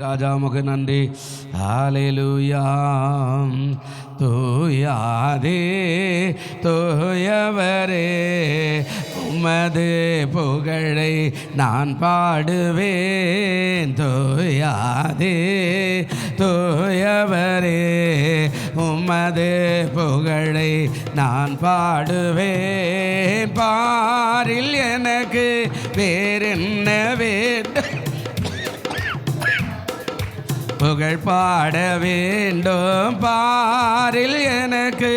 ராஜா உமக்கு நன்றி. ஹல்லேலூயா. தூயாதே தூயவரே உமது புகழை நான் பாடுவேன். தூயாதே தூயவரே உமது புகழை நான் பாடுவேன். பாரில் எனக்கு வேறென்ன வேண்டும், புகழ் பாட வேண்டும். பாரில் எனக்கு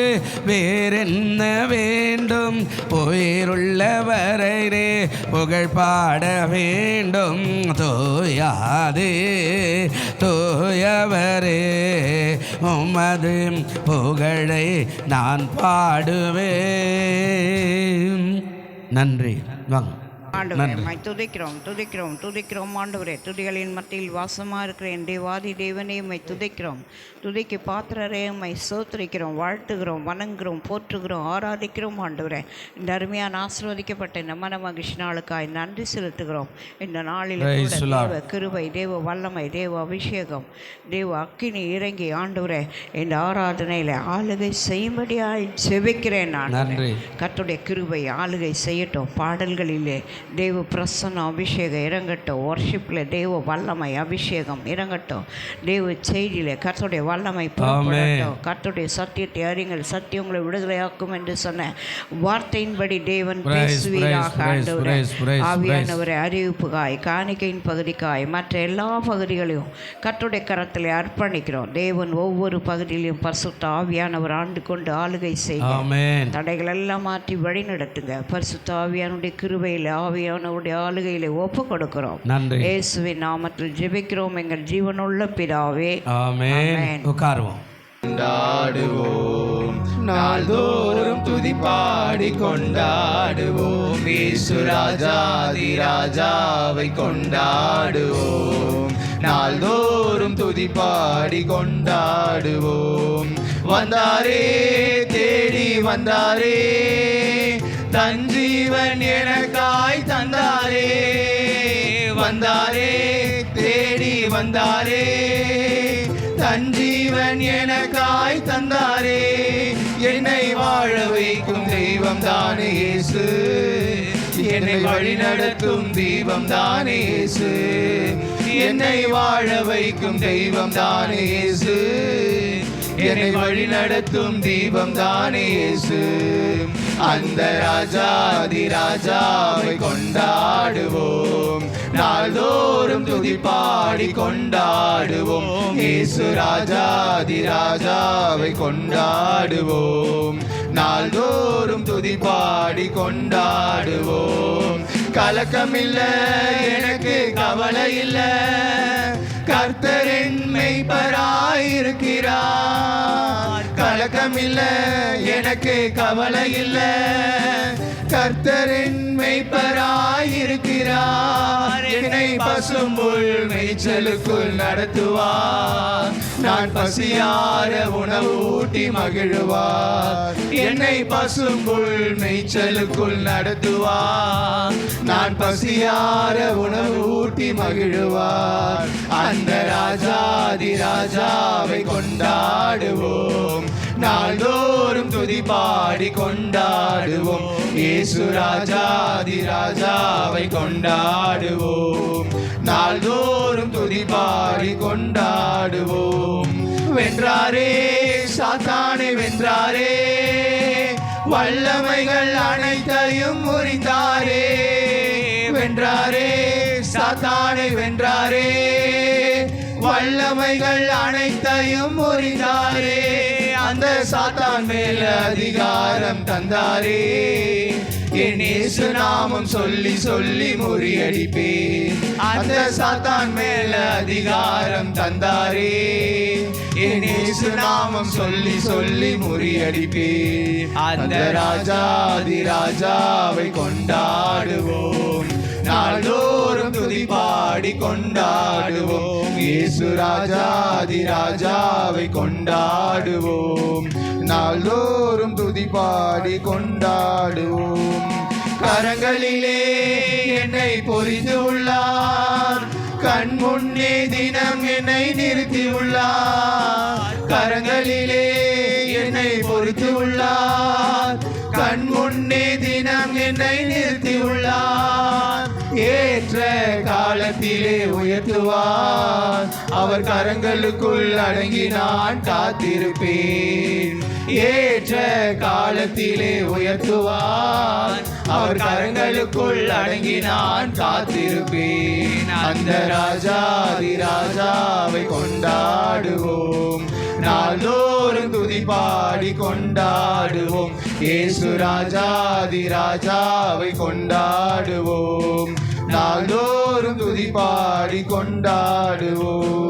வேறென்ன வேண்டும், உயிருள்ளவரே புகழ் பாட வேண்டும். தூயாதே தூயவரே உமது புகழை நான் பாடுவேன். நன்றி. வாங்க. ஆண்டவரே துதிக்கிறோம் துதிக்கிறோம் துதிக்கிறோம். ஆண்டவரே துதிகளின் மத்தியில் வாசமாக இருக்கிற என் தேவாதி தேவனே உம்மை துதிக்கிறோம். துதிக்கு பாத்திரரே உம்மை சோத்திரிக்கிறோம், வாழ்த்துகிறோம், வணங்குகிறோம், போற்றுகிறோம், ஆராதிக்கிறோம். ஆண்டவரே இந்த அருமையான ஆசீர்வதிக்கப்பட்ட இந்த மன மகிழ்ச்சி நாளுக்காய் நன்றி செலுத்துகிறோம். இந்த நாளில் தேவ கிருபை, தேவ வல்லமை, தேவ அபிஷேகம், தேவ அக்கினி இறங்கி ஆண்டவரே இந்த ஆராதனையில் ஆளுகை செய்யும்படியாய் செபிக்கிறேன். நான் கர்த்தருடைய கிருபை ஆளுகை செய்யட்டும். பாடல்களிலே தேவ பிரசன்ன அபிஷேகம் இறங்கட்டும். ஒர்ஷிப்பில் தேவ வல்லமை அபிஷேகம் இறங்கட்டும். தேவ செய்தியில் கர்த்தருடைய வல்லமை புறப்படட்டும். கர்த்தருடைய சத்தியத்தை அறிங்கள், சத்தியம் உங்களை விடுதலையாக்கும் என்று சொன்ன வார்த்தையின்படி தேவன் பேசுவீராக. ஆவியானவரை அறிவிப்புகாய், காணிக்கையின் பகுதிக்காய், மற்ற எல்லா பகுதிகளையும் கர்த்தருடைய கரத்தில் அர்ப்பணிக்கிறோம். தேவன் ஒவ்வொரு பகுதியிலும் பரிசுத்த ஆவியானவர் ஆண்டு கொண்டு ஆளுகை செய்யும். தடைகள் எல்லாம் மாற்றி வழி நடத்துங்க. பரிசுத்த ஆவியானுடைய கிருபையில் ஆவியானவருடைய ஆளுகையிலே ஒப்பு கொடுக்கிறோம். இயேசுவின் நாமத்தில் ஜெபிக்கிறோம் எங்கள் ஜீவனுள்ள பிதாவே. ஆமென். உட்காருவோம். கொண்டாடுவோம், நாள்தோறும் துதி பாடி கொண்டாடுவோம். இயேசு ராஜாதி ராஜாவை கொண்டாடுவோம், நாள்தோறும் துதி பாடி கொண்டாடுவோம். வந்தாரே தேடி வந்தாரே, தன் ஜீவன் எனக்காய் தந்தாரே. வந்தாரே தேடி வந்தாரே, தன் ஜீவன் எனக்காய் தந்தாரே. என்னை வாழ வைக்கும் தெய்வம் தானே இயேசு, என்னை வழி நடத்தும் தெய்வம் தானே இயேசு. என்னை வாழ வைக்கும் தெய்வம் தானே இயேசு, என்னை வழி நடத்தும் தீபம் தானே இயேசு. அந்த ராஜாதி ராஜாவை கொண்டாடுவோம், நாள்தோறும் துதி பாடி கொண்டாடுவோம். இயேசு ராஜாதி ராஜாவை கொண்டாடுவோம், நாள்தோறும் துதி பாடி கொண்டாடுவோம். கலக்கமில்லை எனக்கு, கவலை இல்லை, கர்த்தர் என் மேய்ப்பராயிருக்கிறார். கலக்கமில்லை எனக்கு, கவலை இல்லை, கர்த்தர் என் மேய்ப்பராயிருக்கிறார். என்னை பசும்புல் மேய்ச்சலுக்குள் நடத்துவார், நான் பசியார உணவு ஊட்டி மகிழுவார். என்னை பசும்புல் மேய்ச்சலுக்குள் நடத்துவார், நான் பசியார உணவு ஊட்டி மகிழுவார். அந்த ராஜாதி ராஜாவை கொண்டாடுவோம், நாள்தோறும் துதி பாடி கொண்டாடுவோம். இயேசு ராஜாதி ராஜாவை கொண்டாடுவோம், நாள்தோறும் துதி பாடி கொண்டாடுவோம். வென்றாரே சாத்தானை வென்றாரே, வல்லமைகள் அனைத்தையும் முறிந்தாரே. வென்றாரே சாத்தானை வென்றாரே, வல்லமைகள் அனைத்தையும் முறிந்தாரே. அந்த சாத்தான் மேல அதிகாரம் தந்தாரே, என் இயேசு நாமம் சொல்லி சொல்லி முறியடிப்பேன். அந்த சாத்தான் மேல அதிகாரம் தந்தாரே, என் இயேசு நாமம் சொல்லி சொல்லி முறியடிப்பேன். அந்த ராஜாதி ராஜாவை கொண்டாடுவோம், நாள்தோறும் துதி பாடி கொண்டாடுவோம். இயேசு ராஜாதி ராஜாவை கொண்டாடுவோம், நாள்தோறும் துதி பாடி கொண்டாடுவோம். கரங்களிலே என்னை பொறிந்து உள்ளார், கண் முன்னே தினம் என்னை நிறுத்தி உள்ளார், கரங்களிலே என்னை பொறுத்து உள்ளார், கண் முன்னே தினம் என்னை நிறுத்தி உள்ளார், ஏற்ற காலத்திலே உயர்த்துவார், அவர் கரங்களுக்குள் அடங்கி நான் காத்திருப்பேன், ஏற்ற காலத்திலே உயர்த்துவார், அவர் கரங்களுக்குள் அடங்கி நான் காத்திருப்பேன். அந்த ராஜாதி ராஜாவை கொண்டாடுவோம், நாள்தோறும் துதி பாடி கொண்டாடுவோம், இயேசு ராஜாதி ராஜாவை கொண்டாடுவோம், நாள்தோறும் துதி பாடி கொண்டாடுவோம்.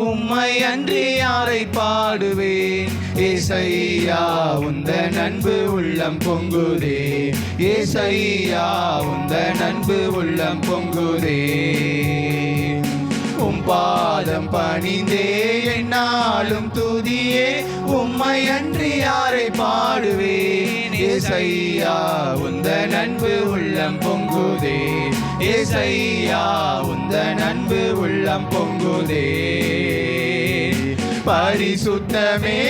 உம்மை அன்றி யாரை பாடுவேன், ஏசையா உந்தன் அன்பு உள்ளம் பொங்குதே, ஏசையா உந்தன் அன்பு உள்ளம் பொங்குதே, உம் பாதம் பணிந்தே என்னாலும் துதியே, உம்மை அன்றி யாரை பாடுவேன், ஏசையா உந்தன் அன்பு உள்ளம் பொங்குதே, ஏசையா உந்தன் அன்பு உள்ளம் பொங்குதே. பரிசுத்தமே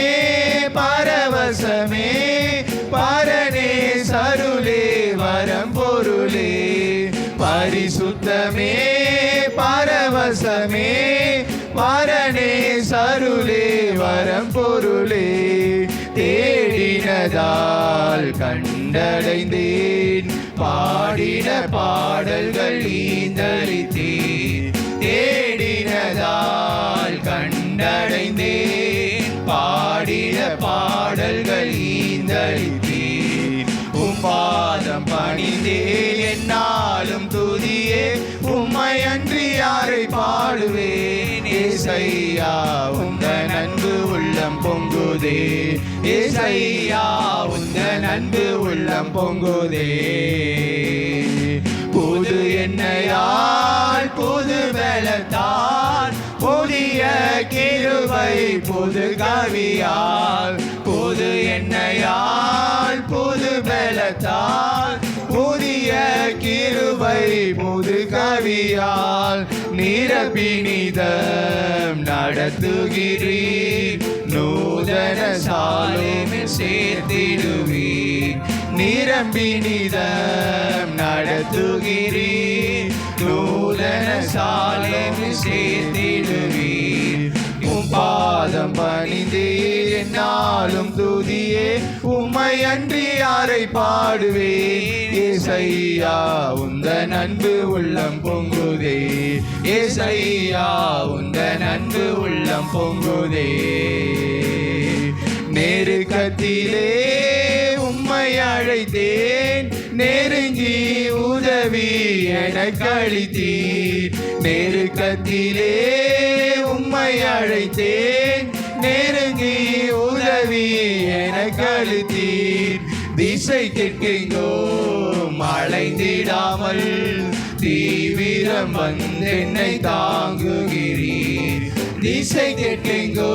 பரவசமே பரனே சருளே வரம் பொருளே, பரிசுத்தமே பரவசமே பரனே சருளே வரம் பொருளே, தேடினதால் கண்டடைந்தேன், பாடின பாடல்கள் ஈந்தளித்தேன், தேடினதால் கண்டடைந்தேன், பாடின பாடல்கள் ஈந்தளித்தேன், உம் பாதம் பணிந்தேன் என்னாலும் துதியே, உம்மை அன்றி யாரை பாடுவேன், ஏசையா உந்தன் அன்பு உள்ளம் பொங்குதே, ஏசையா உந்தன் அன்பு உள்ளம் பொங்குதே. புது எண்ணெயால் புது பலத்தால் புதிய கிருபை புது கவியால், புது எண்ணெயால் புது பலத்தால் புதிய கிருபை புது கவியால், நிரபினிதம் நடத்துகிறீர், நூதன சாலேமில் சேர்த்திடுவீர், நிரம்பினிதம் நடத்துகிறீர், நூதன சாலேமில் சேர்த்திடுவீர், உம் பாதம் பணிந்தீர் என்னாலும் துதியே, உம்மை அன்றி யாரை பாடுவேன், ஏசையா உந்தன் அன்பு உள்ளம் பொங்குதே, ஏசையா உந்தன் அன்பு உள்ளம் பொங்குதே. நெருக்கத்திலே உம்மை அழைத்தேன், நெருங்கி உதவி எனக்கு அளித்தீர், நெருக்கத்திலே உம்மை அழைத்தேன், நெருங்கி உதவி எனக்கு அளித்தீர், திசை கேட்கெங்கோ அலைந்திடாமல் தீவிரம் வந்தென்னை தாங்குகிறீர், திசை கேட்கெங்கோ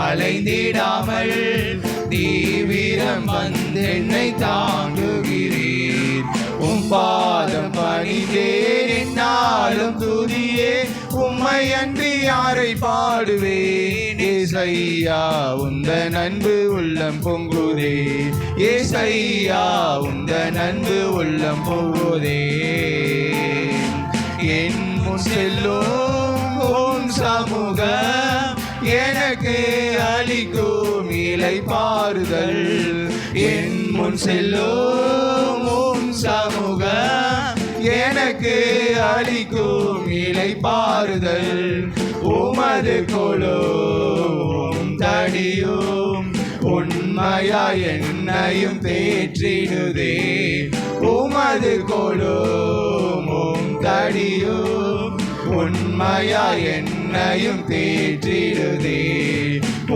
அலைந்திடாமல் தீவிரம் வந்தென்னை தாங்குகிறீர், உம் பாதம் பணிந்தேன் என்னாலும் துதியே, உம்மை அன்றி யாரை பாடுவேன், ஏசையா உந்தன் அன்பு உள்ளம் பொங்குதே, ஏசையா உந்தன் அன்பு உள்ளம் பொங்குதே. என் முன் செல்லும் உம் சமூகம் எனக்கு அளிக்கும் இளைப்பாறுதல், என் முன் செல்லும் உம் சமூகம் எனக்கு அளிக்கும் இளைப்பாறுதல், உமது கொலும் தடியும் உண்மையா என்னையும் தேற்றிடுதே, உமது கொலும் தடியும் உண்மையா என்னையும் தேற்றிடுதே,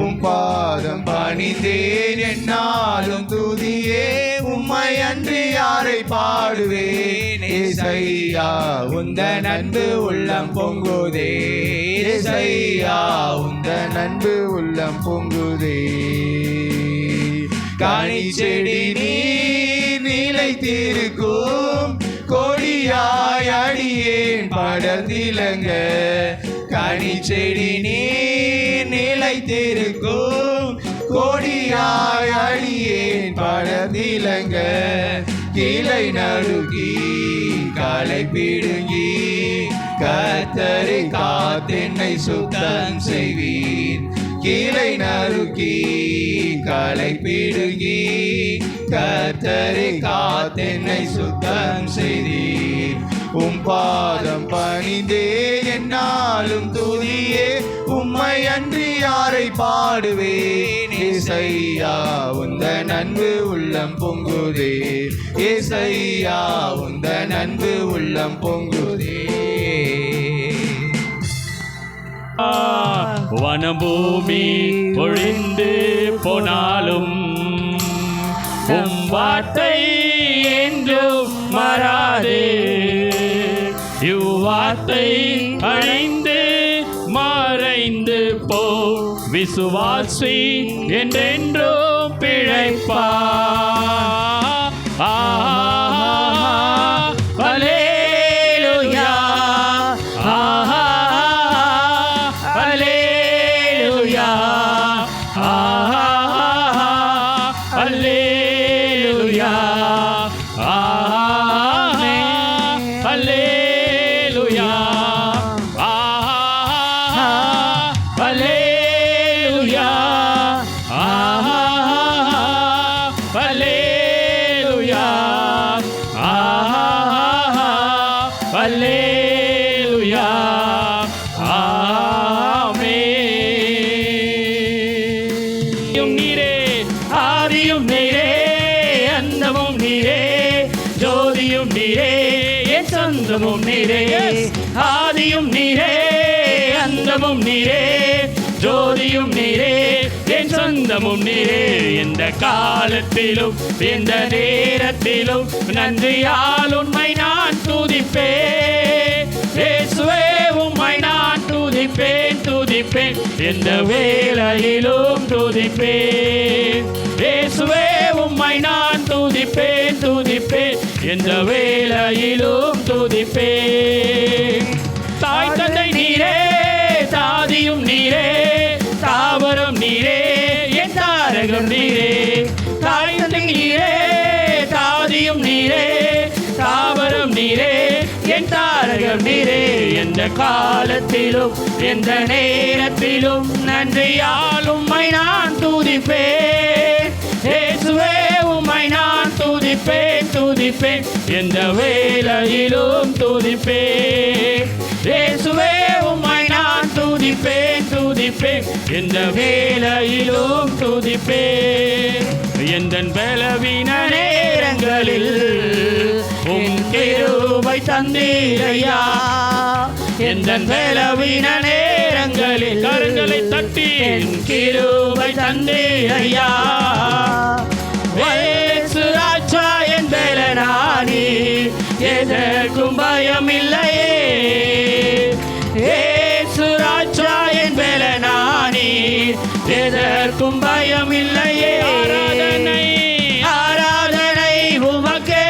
உம் பாதம் பணிந்தேன் என்னாலும் துதியே, உம்மை அன்றி யாரை பாடுவேன், ஏசையா உந்தன் அன்பு உள்ளம் பொங்குதே, ஏசையா உந்தன் அன்பு உள்ளம் பொங்குதே. கனி செடி நீர் நிலைத்திருக்கும் கொடியாய் அடியேன் படர்ந்திலங்க கனி செடி நீர் நிலைத்திருக்கும் கொடியாய் அடியேன் படர்ந்திலங்க கிளை நடுங்கி களை பிடுங்கி கர்த்தரை காத்தென்னை சுத்தம் செய்வீர் கிளை நறுக்கி களை பிடுங்கி கர்த்தரை காத்தென்னை சுத்தம் செய்தீர் பாதம் பணிந்தே என்னாலும் துதியே உம்மை அன்றி யாரை பாடுவேன் ஏசையா உந்த நன்பு உள்ளம் பொங்குதே ஏசையா உந்த நன்பு உள்ளம் பொங்குதே வனபூமி ஒழிந்து போனாலும் உம் வார்த்தை என்றும் மாறாதே இவ்வார்த்தை அழிந்து மறைந்து போ விசுவாசி என்றென்றும் பிழைப்பா அல்லேலூயா அல்லேலூயா அல்லேலூயா அல்லேலூயா அல்லேலூயா அல்லேலூயா அல்லேலூயா ஆமென். நீரே ஆதியும் நீரே அந்தமும் நீரே ஜோதியும் நீரே என் சொந்தமும் நீரே ஆதியும் நீரே அந்தமும் நீரே ஜோதியும் நீரே என் சொந்தமும் நீரே எந்த காலத்திலும் எந்த நேரத்திலும் நன்றியால் உண்மை நான் துதிப்பேன் இயேசுவே உம்மை நான் துதிப்பேன் துதிப்பேன் எந்த வேளையிலும் துதிப்பேன் இயேசுவே உம்மை நான் துதிப்பேன் துதிப்பேன் எந்த வேளையிலும் துதிப்பேன் தாய் தந்தை நீரே தாதியும் நீரே தாவரம் நீரே என் தாரகம் நீரே தாய் தந்தை நீரே தாதியும் நீரே தாவரம் நீரே என் தாரகம் நீரே எந்த காலத்திலும் எந்த நேரத்திலும் நன்றியால் உம்மை நான் துதிப்பேன் இயேசுவே உம்மை நான் துதிப்பேன் துதிப்பேன் எந்த வேளையிலும் துதிப்பேன் இயேசுவே உம்மை நான் துதிப்பேன் துதிப்பேன் எந்த வேளையிலும் துதிப்பேன் எந்தன் பலவீன நேரங்களில் உம் கிருபை தந்தீரையா எந்தன் பலவீன நேரங்களில் கரங்களை தட்டி என் கிருபை தந்தீரையா இயேசு ராஜா என் பலனானி எதற்கும் பயமில்லையே இயேசு ராஜா என் பலனானி எதற்கும் பயமில்லையே ஆராதனை ஆராதனை உமக்கே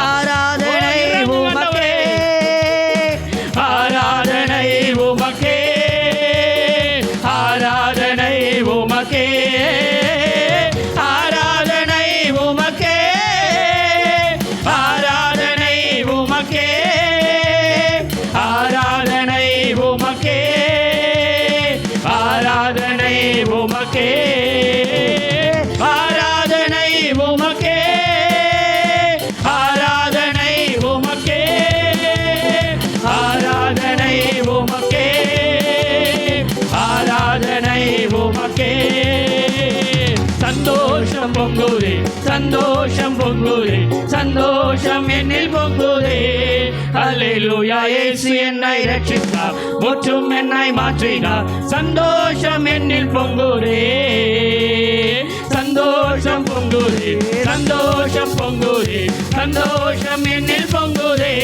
ஆராதனை உமக்கே ஆராதனை உமக்கே ஆராதனை உமக்கே ஆராதனை உமக்கே ஆராதனை உமக்கே ஆராதனை உமக்கே ஆராதனை உமக்கே ஆராதனை உமக்கே ஆராதனை உமக்கே ஆராதனை உமக்கே ஆராதனை உமக்கே சந்தோஷம் பொங்குதே சந்தோஷம் பொங்குதே சந்தோஷம் என்னில் பொங்குதே அல்லேலூயா இயேசு என்னை ரட்சித்தார் முற்றும் என்னை மாற்றினார் சந்தோஷம் என்னில் பொங்குதே சந்தோஷம் பொங்குதே சந்தோஷம் பொங்குதே சந்தோஷம் என்னில் பொங்குதே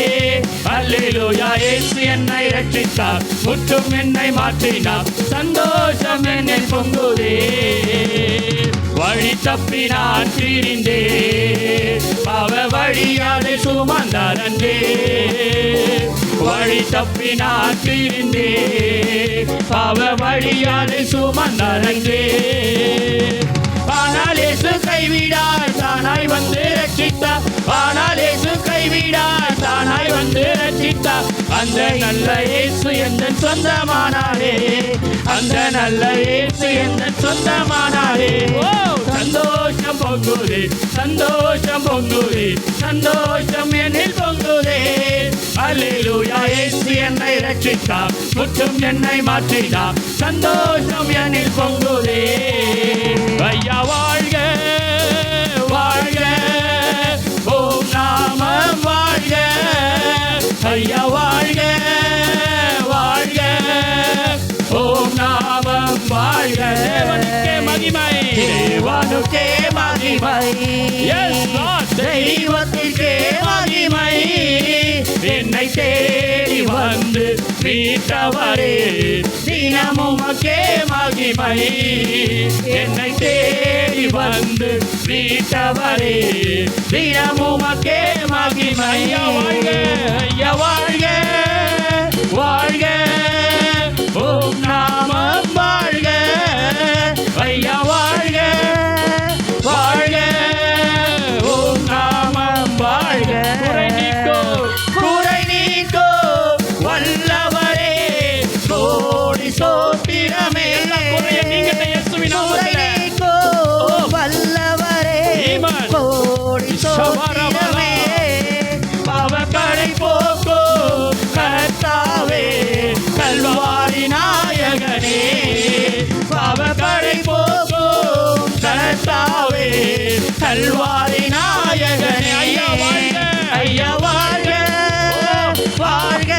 அல்லேலூயா இயேசு என்னை ரட்சித்தார் முற்றும் என்னை மாற்றினார் சந்தோஷம் என்னில் பொங்குதே வழி தப்பி நான் திரிந்தேன் பாவ வழியாலே சுமந்தாரன்றே வழி தப்பி நான் திரிந்தேன் பாவ வழியாலே சுமந்தாரன்றே ஆனால் இயேசு கைவிடார் தானாய் வந்து ரட்சித்தார் ஆனால் இயேசு கைவிடார் தானாய் வந்து ரட்சித்தார் அந்த நல்ல இயேசு எந்த சொந்தமானாரே அந்த நல்ல இயேசு எந்த சொந்தமானாரே ஓ சந்தோஷம் பொங்குதே சந்தோஷம் பொங்குதே சந்தோஷம் என்னில் பொங்குதே அல்லேலூயா இயேசு என்னை ரட்சித்தார் முற்றும் என்னை மாற்றினார் சந்தோஷம் என்னில் பொங்குதே ஐயா வாழ்க வாழ்க ஓம் நாமம் வாழ்க ஐயா வாழ்க வாழ்க ஓம் நாமம் வாழ்க தேவனுக்கே மகிமை தேவனுக்கே மகிமை தெய்வத்திற்கே மகிமை என்னை தேடி வந்து மீட்டவரே தினமுமக்கே மகிமை என்னை தேடி வந்து மீட்டவரே தினமுமக்கே மகிமை ஐயா வாழ்க ஐயா வாழ்க வாழ்க ஓம் நாமம் வாழ்க ஐயா வாழ்க வாழ்க ஓம் நாமம் வாழ்க குறை நீக்கோ வல்லவரே கோடி சோத்திரமே குறைய நீங்க இயேசுவின் நாமத்திலே வல்லவரே கோடி சோத்திரமே பாவக்கடை போக்கோ கர்த்தாவே கல்வாரி நாயகனே பாவக்கடை போக்கோ கர்த்தாவே கல்வாரி நாயகனே ஐயா வாழ்க ஐயா வாழ்க வாழ்க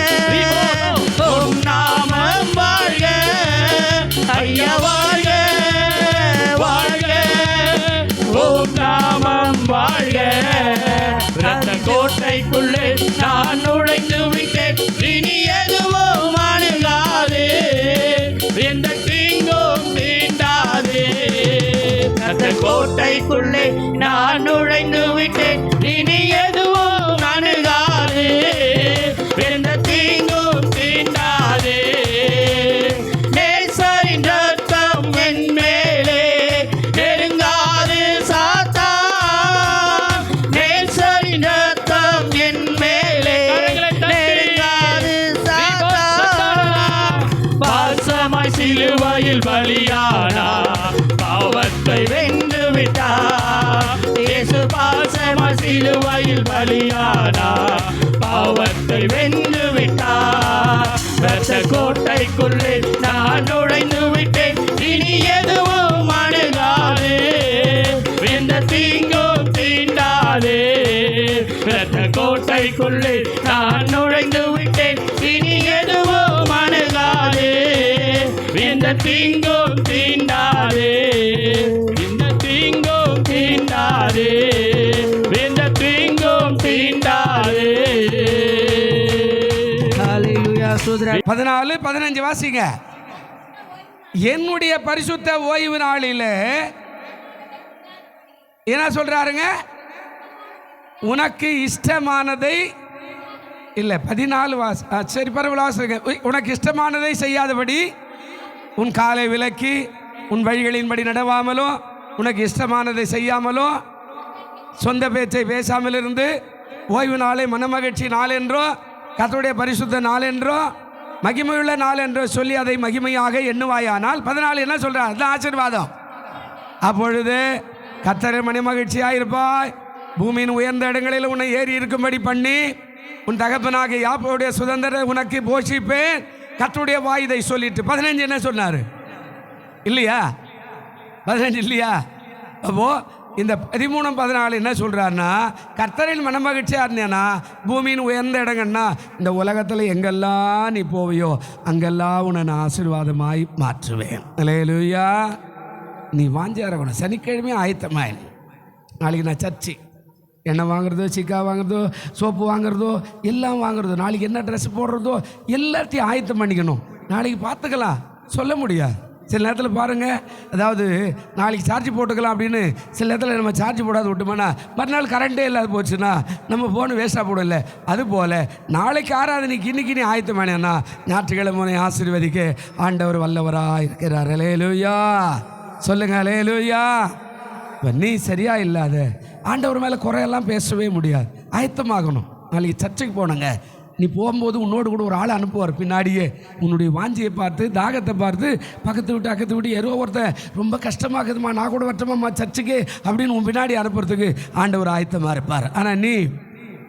ஓம் நாமம் வாழ்க ஐயா வாழ்க வாழ்க ஓம் நாமம் வாழ்க ரத்த கோட்டைக்குள்ளே நான் நுழைந்து விட்டேன் இனி எதுவும் அணுகாது எந்த தீங்கும் தீண்டாது ரத்த கோட்டைக்குள்ளே நான் நுழைந்து விட்டேன் இனி எதுவும் அணுகாது எந்த தீங்கும் தீண்டாது நேசரின் ரத்தம் என் மேலே நெருங்காது சாத்தான் நேசரின் ரத்தம் என் மேலே நெருங்காது சாத்தான் பாசமாய் சிலுவையில் பலியானா பாவத்தை வென்று விட்டார் இயேசு பாசமாய் சிலுவையில் பலியானா பாவத்தை வென்று விட்டார் ரத்த கோட்டைக்குள்ளே நான் நுழைந்து விட்டேன் இனி எதுவும் அணுகாது எந்த தீங்கும் தீண்டாது ரத்த கோட்டைக்குள்ளே நான் நுழைந்து விட்டேன் இனி எதுவும் அணுகாது எந்த தீங்கும் தீண்டாது இந்த தீங்கும் தீண்டாது எந்த தீங்கும் தீண்டாது 14, 15 வாசிங்க. என்னுடைய பரிசுத்த ஓய்வு நாளில் என்ன சொல்றாருங்க? உனக்கு இஷ்டமானதை இல்லை 14 சரி பரவாயில்ல வாசிங்க. உனக்கு இஷ்டமானதை செய்யாதபடி உன் காலை விலக்கி உன் வழிகளின்படி நடவாமலோ உனக்கு இஷ்டமானதை செய்யாமலோ சொந்த பேச்சை பேசாமல் இருந்து ஓய்வு நாளை மனமகிழ்ச்சி நாள் என்றோ கர்த்தருடைய பரிசுத்த நாள் என்றோ மகிமையுள்ள நாள் என்றோ சொல்லி அதை மகிமையாக எண்ணுவாயானால் 14 என்ன சொல்கிறார்? அதுதான் ஆசீர்வாதம். அப்பொழுது கர்த்தரை மனமகிழ்ச்சியாக இருப்பாய், பூமியின் உயர்ந்த இடங்களில் உன்னை ஏறி இருக்கும்படி பண்ணி உன் தகப்பனாகிய யாக்கோபுடைய சுதந்திர உனக்கு போஷிப்பேன். கர்த்தருடைய வாய் இதை சொல்லிட்டு 15 என்ன சொன்னார்? இல்லையா? 15 இல்லையா? அப்போ இந்த 13, 14 என்ன சொல்கிறாருன்னா, கர்த்தரின் மனமகிழ்ச்சியாக இருந்தேன்னா பூமியின் உயர்ந்த இடங்கள்னா இந்த உலகத்தில் எங்கெல்லாம் நீ போவியோ அங்கெல்லாம் உன்னை நான் ஆசீர்வாதமாய் மாற்றுவேன். அல்லேலூயா. நீ வாஞ்சியாக இருக்கணும். சனிக்கிழமையும் ஆயத்தமாய் நாளைக்கு நான் சர்ச்சு எண்ணெய் வாங்குறதோ சிக்கா வாங்குறதோ சோப்பு வாங்குறதோ எல்லாம் வாங்குறதோ நாளைக்கு என்ன ட்ரெஸ் போடுறதோ எல்லாத்தையும் ஆயத்தம் பண்ணிக்கணும். நாளைக்கு பார்த்துக்கலாம் சொல்ல முடியாது. சில நேரத்தில் பாருங்கள், அதாவது நாளைக்கு சார்ஜ் போட்டுக்கலாம் அப்படின்னு சில நேரத்தில் நம்ம சார்ஜ் போடாது விட்டோம்னா மறுநாள் கரண்ட்டே இல்லாத போச்சுன்னா நம்ம ஃபோனு வேஸ்ட்டாக போடல. அதுபோல் நாளைக்கு ஆராதனைக்கு இன்னைக்கு நீ ஆயத்தமானேன்னா ஞாயிற்றுக்கிழமை ஆசீர்வதிக்க ஆண்டவர் வல்லவராக இருக்கிறார். அல்லேலூயா சொல்லுங்க, அல்லேலூயா. நீ சரியா இல்லாத ஆண்டவர் மேலே குறையெல்லாம் பேசவே முடியாது. ஆயத்தமாகணும். நாளைக்கு சர்ச்சுக்கு போனங்க, நீ போகும்போது உன்னோடு கூட ஒரு ஆள் அனுப்புவார் பின்னாடியே. உன்னுடைய வாஞ்சியை பார்த்து தாகத்தை பார்த்து பக்கத்து விட்டு அக்கத்து விட்டு யாரோ ஒருத்தன் ரொம்ப கஷ்டமாக்குதுமா, நான் கூட வரட்டுமாம்மா சர்ச்சுக்கு அப்படின்னு உன் பின்னாடி அனுப்புறதுக்கு ஆண்டவர் ஆயத்தமாக இருப்பார். ஆனால் நீ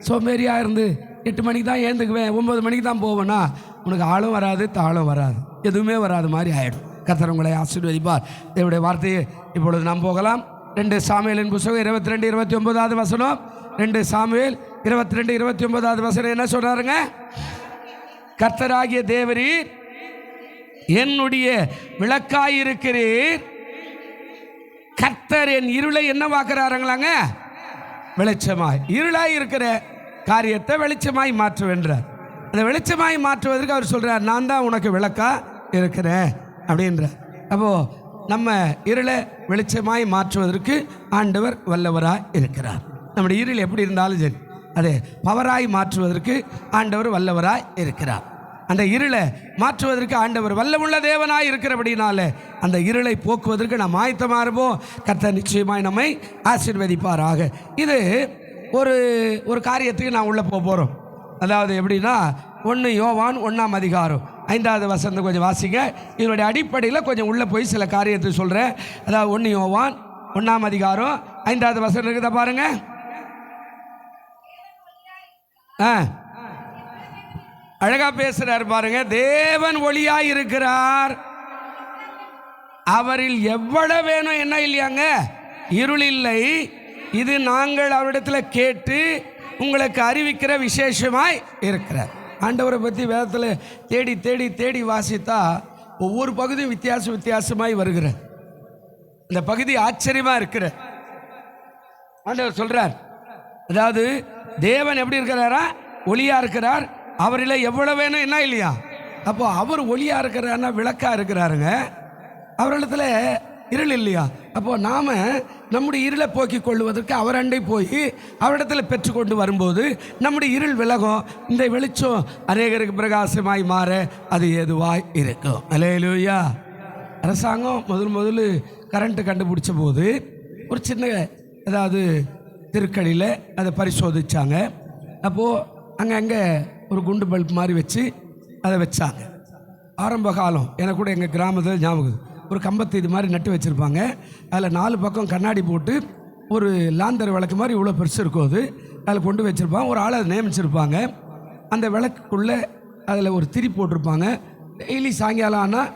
சோம்பேறியாக இருந்து 8 மணிக்கு தான் ஏந்துக்குவேன், 9 மணிக்கு தான் போவேன்னா உனக்கு ஆளும் வராது தாளும் வராது, எதுவுமே வராது மாதிரி ஆகிடும். கர்த்தர் உங்களை ஆசீர்வதிப்பார். தேவனுடைய வார்த்தையை இப்பொழுது நாம் போகலாம். 2 சாமுவேலின் புத்தகம் 22-29 வசனம். 2 சாமுவேல் 22-29 வசனம் என்ன சொல்றாருங்க? கர்த்தராகிய தேவரீர் என்னுடைய விளக்காயிருக்கிறீர். கர்த்தர் என் இருளை என்ன வாக்குறாருங்களாங்க? வெளிச்சமாய். இருளாய் இருக்கிற காரியத்தை வெளிச்சமாய் மாற்றுவென்றார். அந்த வெளிச்சமாய் மாற்றுவதற்கு அவர் சொல்றார், நான் தான் உனக்கு விளக்கா இருக்கிறேன் அப்படின்றார். அப்போ நம்ம இருளை வெளிச்சமாய் மாற்றுவதற்கு ஆண்டவர் வல்லவராய் இருக்கிறார். நம்முடைய இருள் எப்படி இருந்தாலும் சரி, அதை பவராய் மாற்றுவதற்கு ஆண்டவர் வல்லவராய் இருக்கிறார். அந்த இருளை மாற்றுவதற்கு ஆண்டவர் வல்லமுள்ள தேவனாய் இருக்கிறபடினால அந்த இருளை போக்குவதற்கு நாம் ஆயத்தமாக இருப்போம். கர்த்தர் நிச்சயமாய் நம்மை ஆசீர்வதிப்பாராக. இது ஒரு காரியத்துக்கு நான் உள்ளே போகிறோம். அதாவது எப்படின்னா 1 யோவான் 1ஆம் அதிகாரம் 5வது வசனத்தை கொஞ்சம் வாசிங்க. இதனுடைய அடிப்படையில் கொஞ்சம் உள்ளே போய் சில காரியத்தை சொல்கிறேன். அதாவது 1 யோவான் 1ஆம் அதிகாரம் 5வது வசனம் இருக்குதா பாருங்க. அழகா பேசுறார் பாருங்க. தேவன் ஒளியாய் இருக்கிறார், அவரில் எவ்வளவு வேணும் என்ன இல்லையாங்க? இருள் இல்லை. இது நாங்கள் அவரிடத்தில் கேட்டு உங்களுக்கு அறிவிக்கிற விசேஷமாய் இருக்கிறார். ஆண்டவரை பற்றி வேதத்தில் தேடி தேடி தேடி வாசித்தா ஒவ்வொரு பகுதியும் வித்தியாசமாய் வருகிற இந்த பகுதி ஆச்சரியமாக இருக்கிற ஆண்டவர் சொல்றார். அதாவது தேவன் எப்படி இருக்கிறாரா? ஒளியா இருக்கிறார், அவரில் எவ்வளவு வேணும் என்ன இல்லையா? அப்போ அவர் ஒளியா இருக்கிறாருன்னா விளக்கா இருக்கிறாருங்க, அவரிடத்துல இருள் இல்லையா? அப்போ நாம நம்முடைய இருளை போக்கிக் கொள்வதற்கு அவர் அண்டை போய் அவரிடத்தில் பெற்றுக்கொண்டு வரும்போது நம்முடைய இருள் விலகும். இந்த வெளிச்சம் அநேகருக்கு பிரகாசமாய் மாற அது ஏதுவாய் இருக்கும். அல்லேலூயா. அரசாங்கம் முதல் கரண்ட்டு கண்டுபிடிச்ச போது ஒரு சின்ன அதாவது திருக்கடியில் அதை பரிசோதிச்சாங்க. அப்போது அங்கே ஒரு குண்டு பல்ப் மாதிரி வச்சு அதை வச்சாங்க. ஆரம்ப காலம் எனக்கு கூட எங்கள் கிராமத்தில் ஞாபகம், ஒரு கம்பத்து இது மாதிரி நட்டு வச்சுருப்பாங்க. அதில் 4 பக்கம் கண்ணாடி போட்டு ஒரு லாந்தர் விளக்கு மாதிரி இவ்வளோ பெருசு இருக்கும், அது அதில் கொண்டு வச்சுருப்பாங்க. ஒரு ஆளை நியமிச்சிருப்பாங்க. அந்த விளக்குக்குள்ளே அதில் ஒரு திரி போட்டிருப்பாங்க. டெய்லி சாயங்காலம் ஆனால்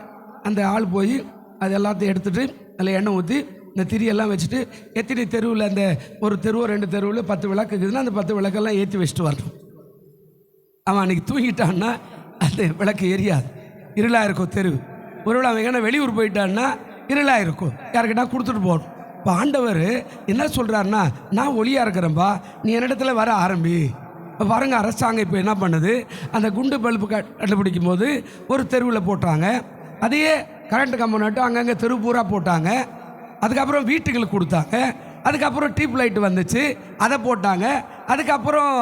அந்த ஆள் போய் அது எல்லாத்தையும் எடுத்துகிட்டு அதில் எண்ணெய் ஊற்றி இந்த திரியெல்லாம் வச்சுட்டு எத்தனை தெருவில் அந்த ஒரு தெருவோ 2 தெருவில் 10 விளக்கு இருக்குதுன்னா அந்த 10 விளக்கெல்லாம் ஏற்றி வச்சுட்டு வரணும். அவன் அன்றைக்கி தூங்கிட்டான்னா அந்த விளக்கு எரியாது, இருளாக இருக்கும் தெரு. ஒருவேளை அவன் எங்கன்னா வெளியூர் போயிட்டான்னா இருளாக இருக்கும், யாருக்கிட்டா கொடுத்துட்டு போகணும். இப்போ ஆண்டவர் என்ன சொல்கிறாருன்னா, நான் ஒளியாக இருக்கிறேன்பா, நீ என்னிடத்துல வர ஆரம்பி. பாருங்க, அரசாங்கம் இப்போ என்ன பண்ணுது, அந்த குண்டு பல்பு கண்டுபிடிக்கும் போது ஒரு தெருவில் போட்டாங்க. அதையே கரண்ட் கம்பம் நட்டு அங்கங்கே தெரு பூரா போட்டாங்க. அதுக்கப்புறம் வீட்டுகளுக்கு கொடுத்தாங்க. அதுக்கப்புறம் டியூப் லைட் வந்துச்சு, அதை போட்டாங்க. அதுக்கப்புறம்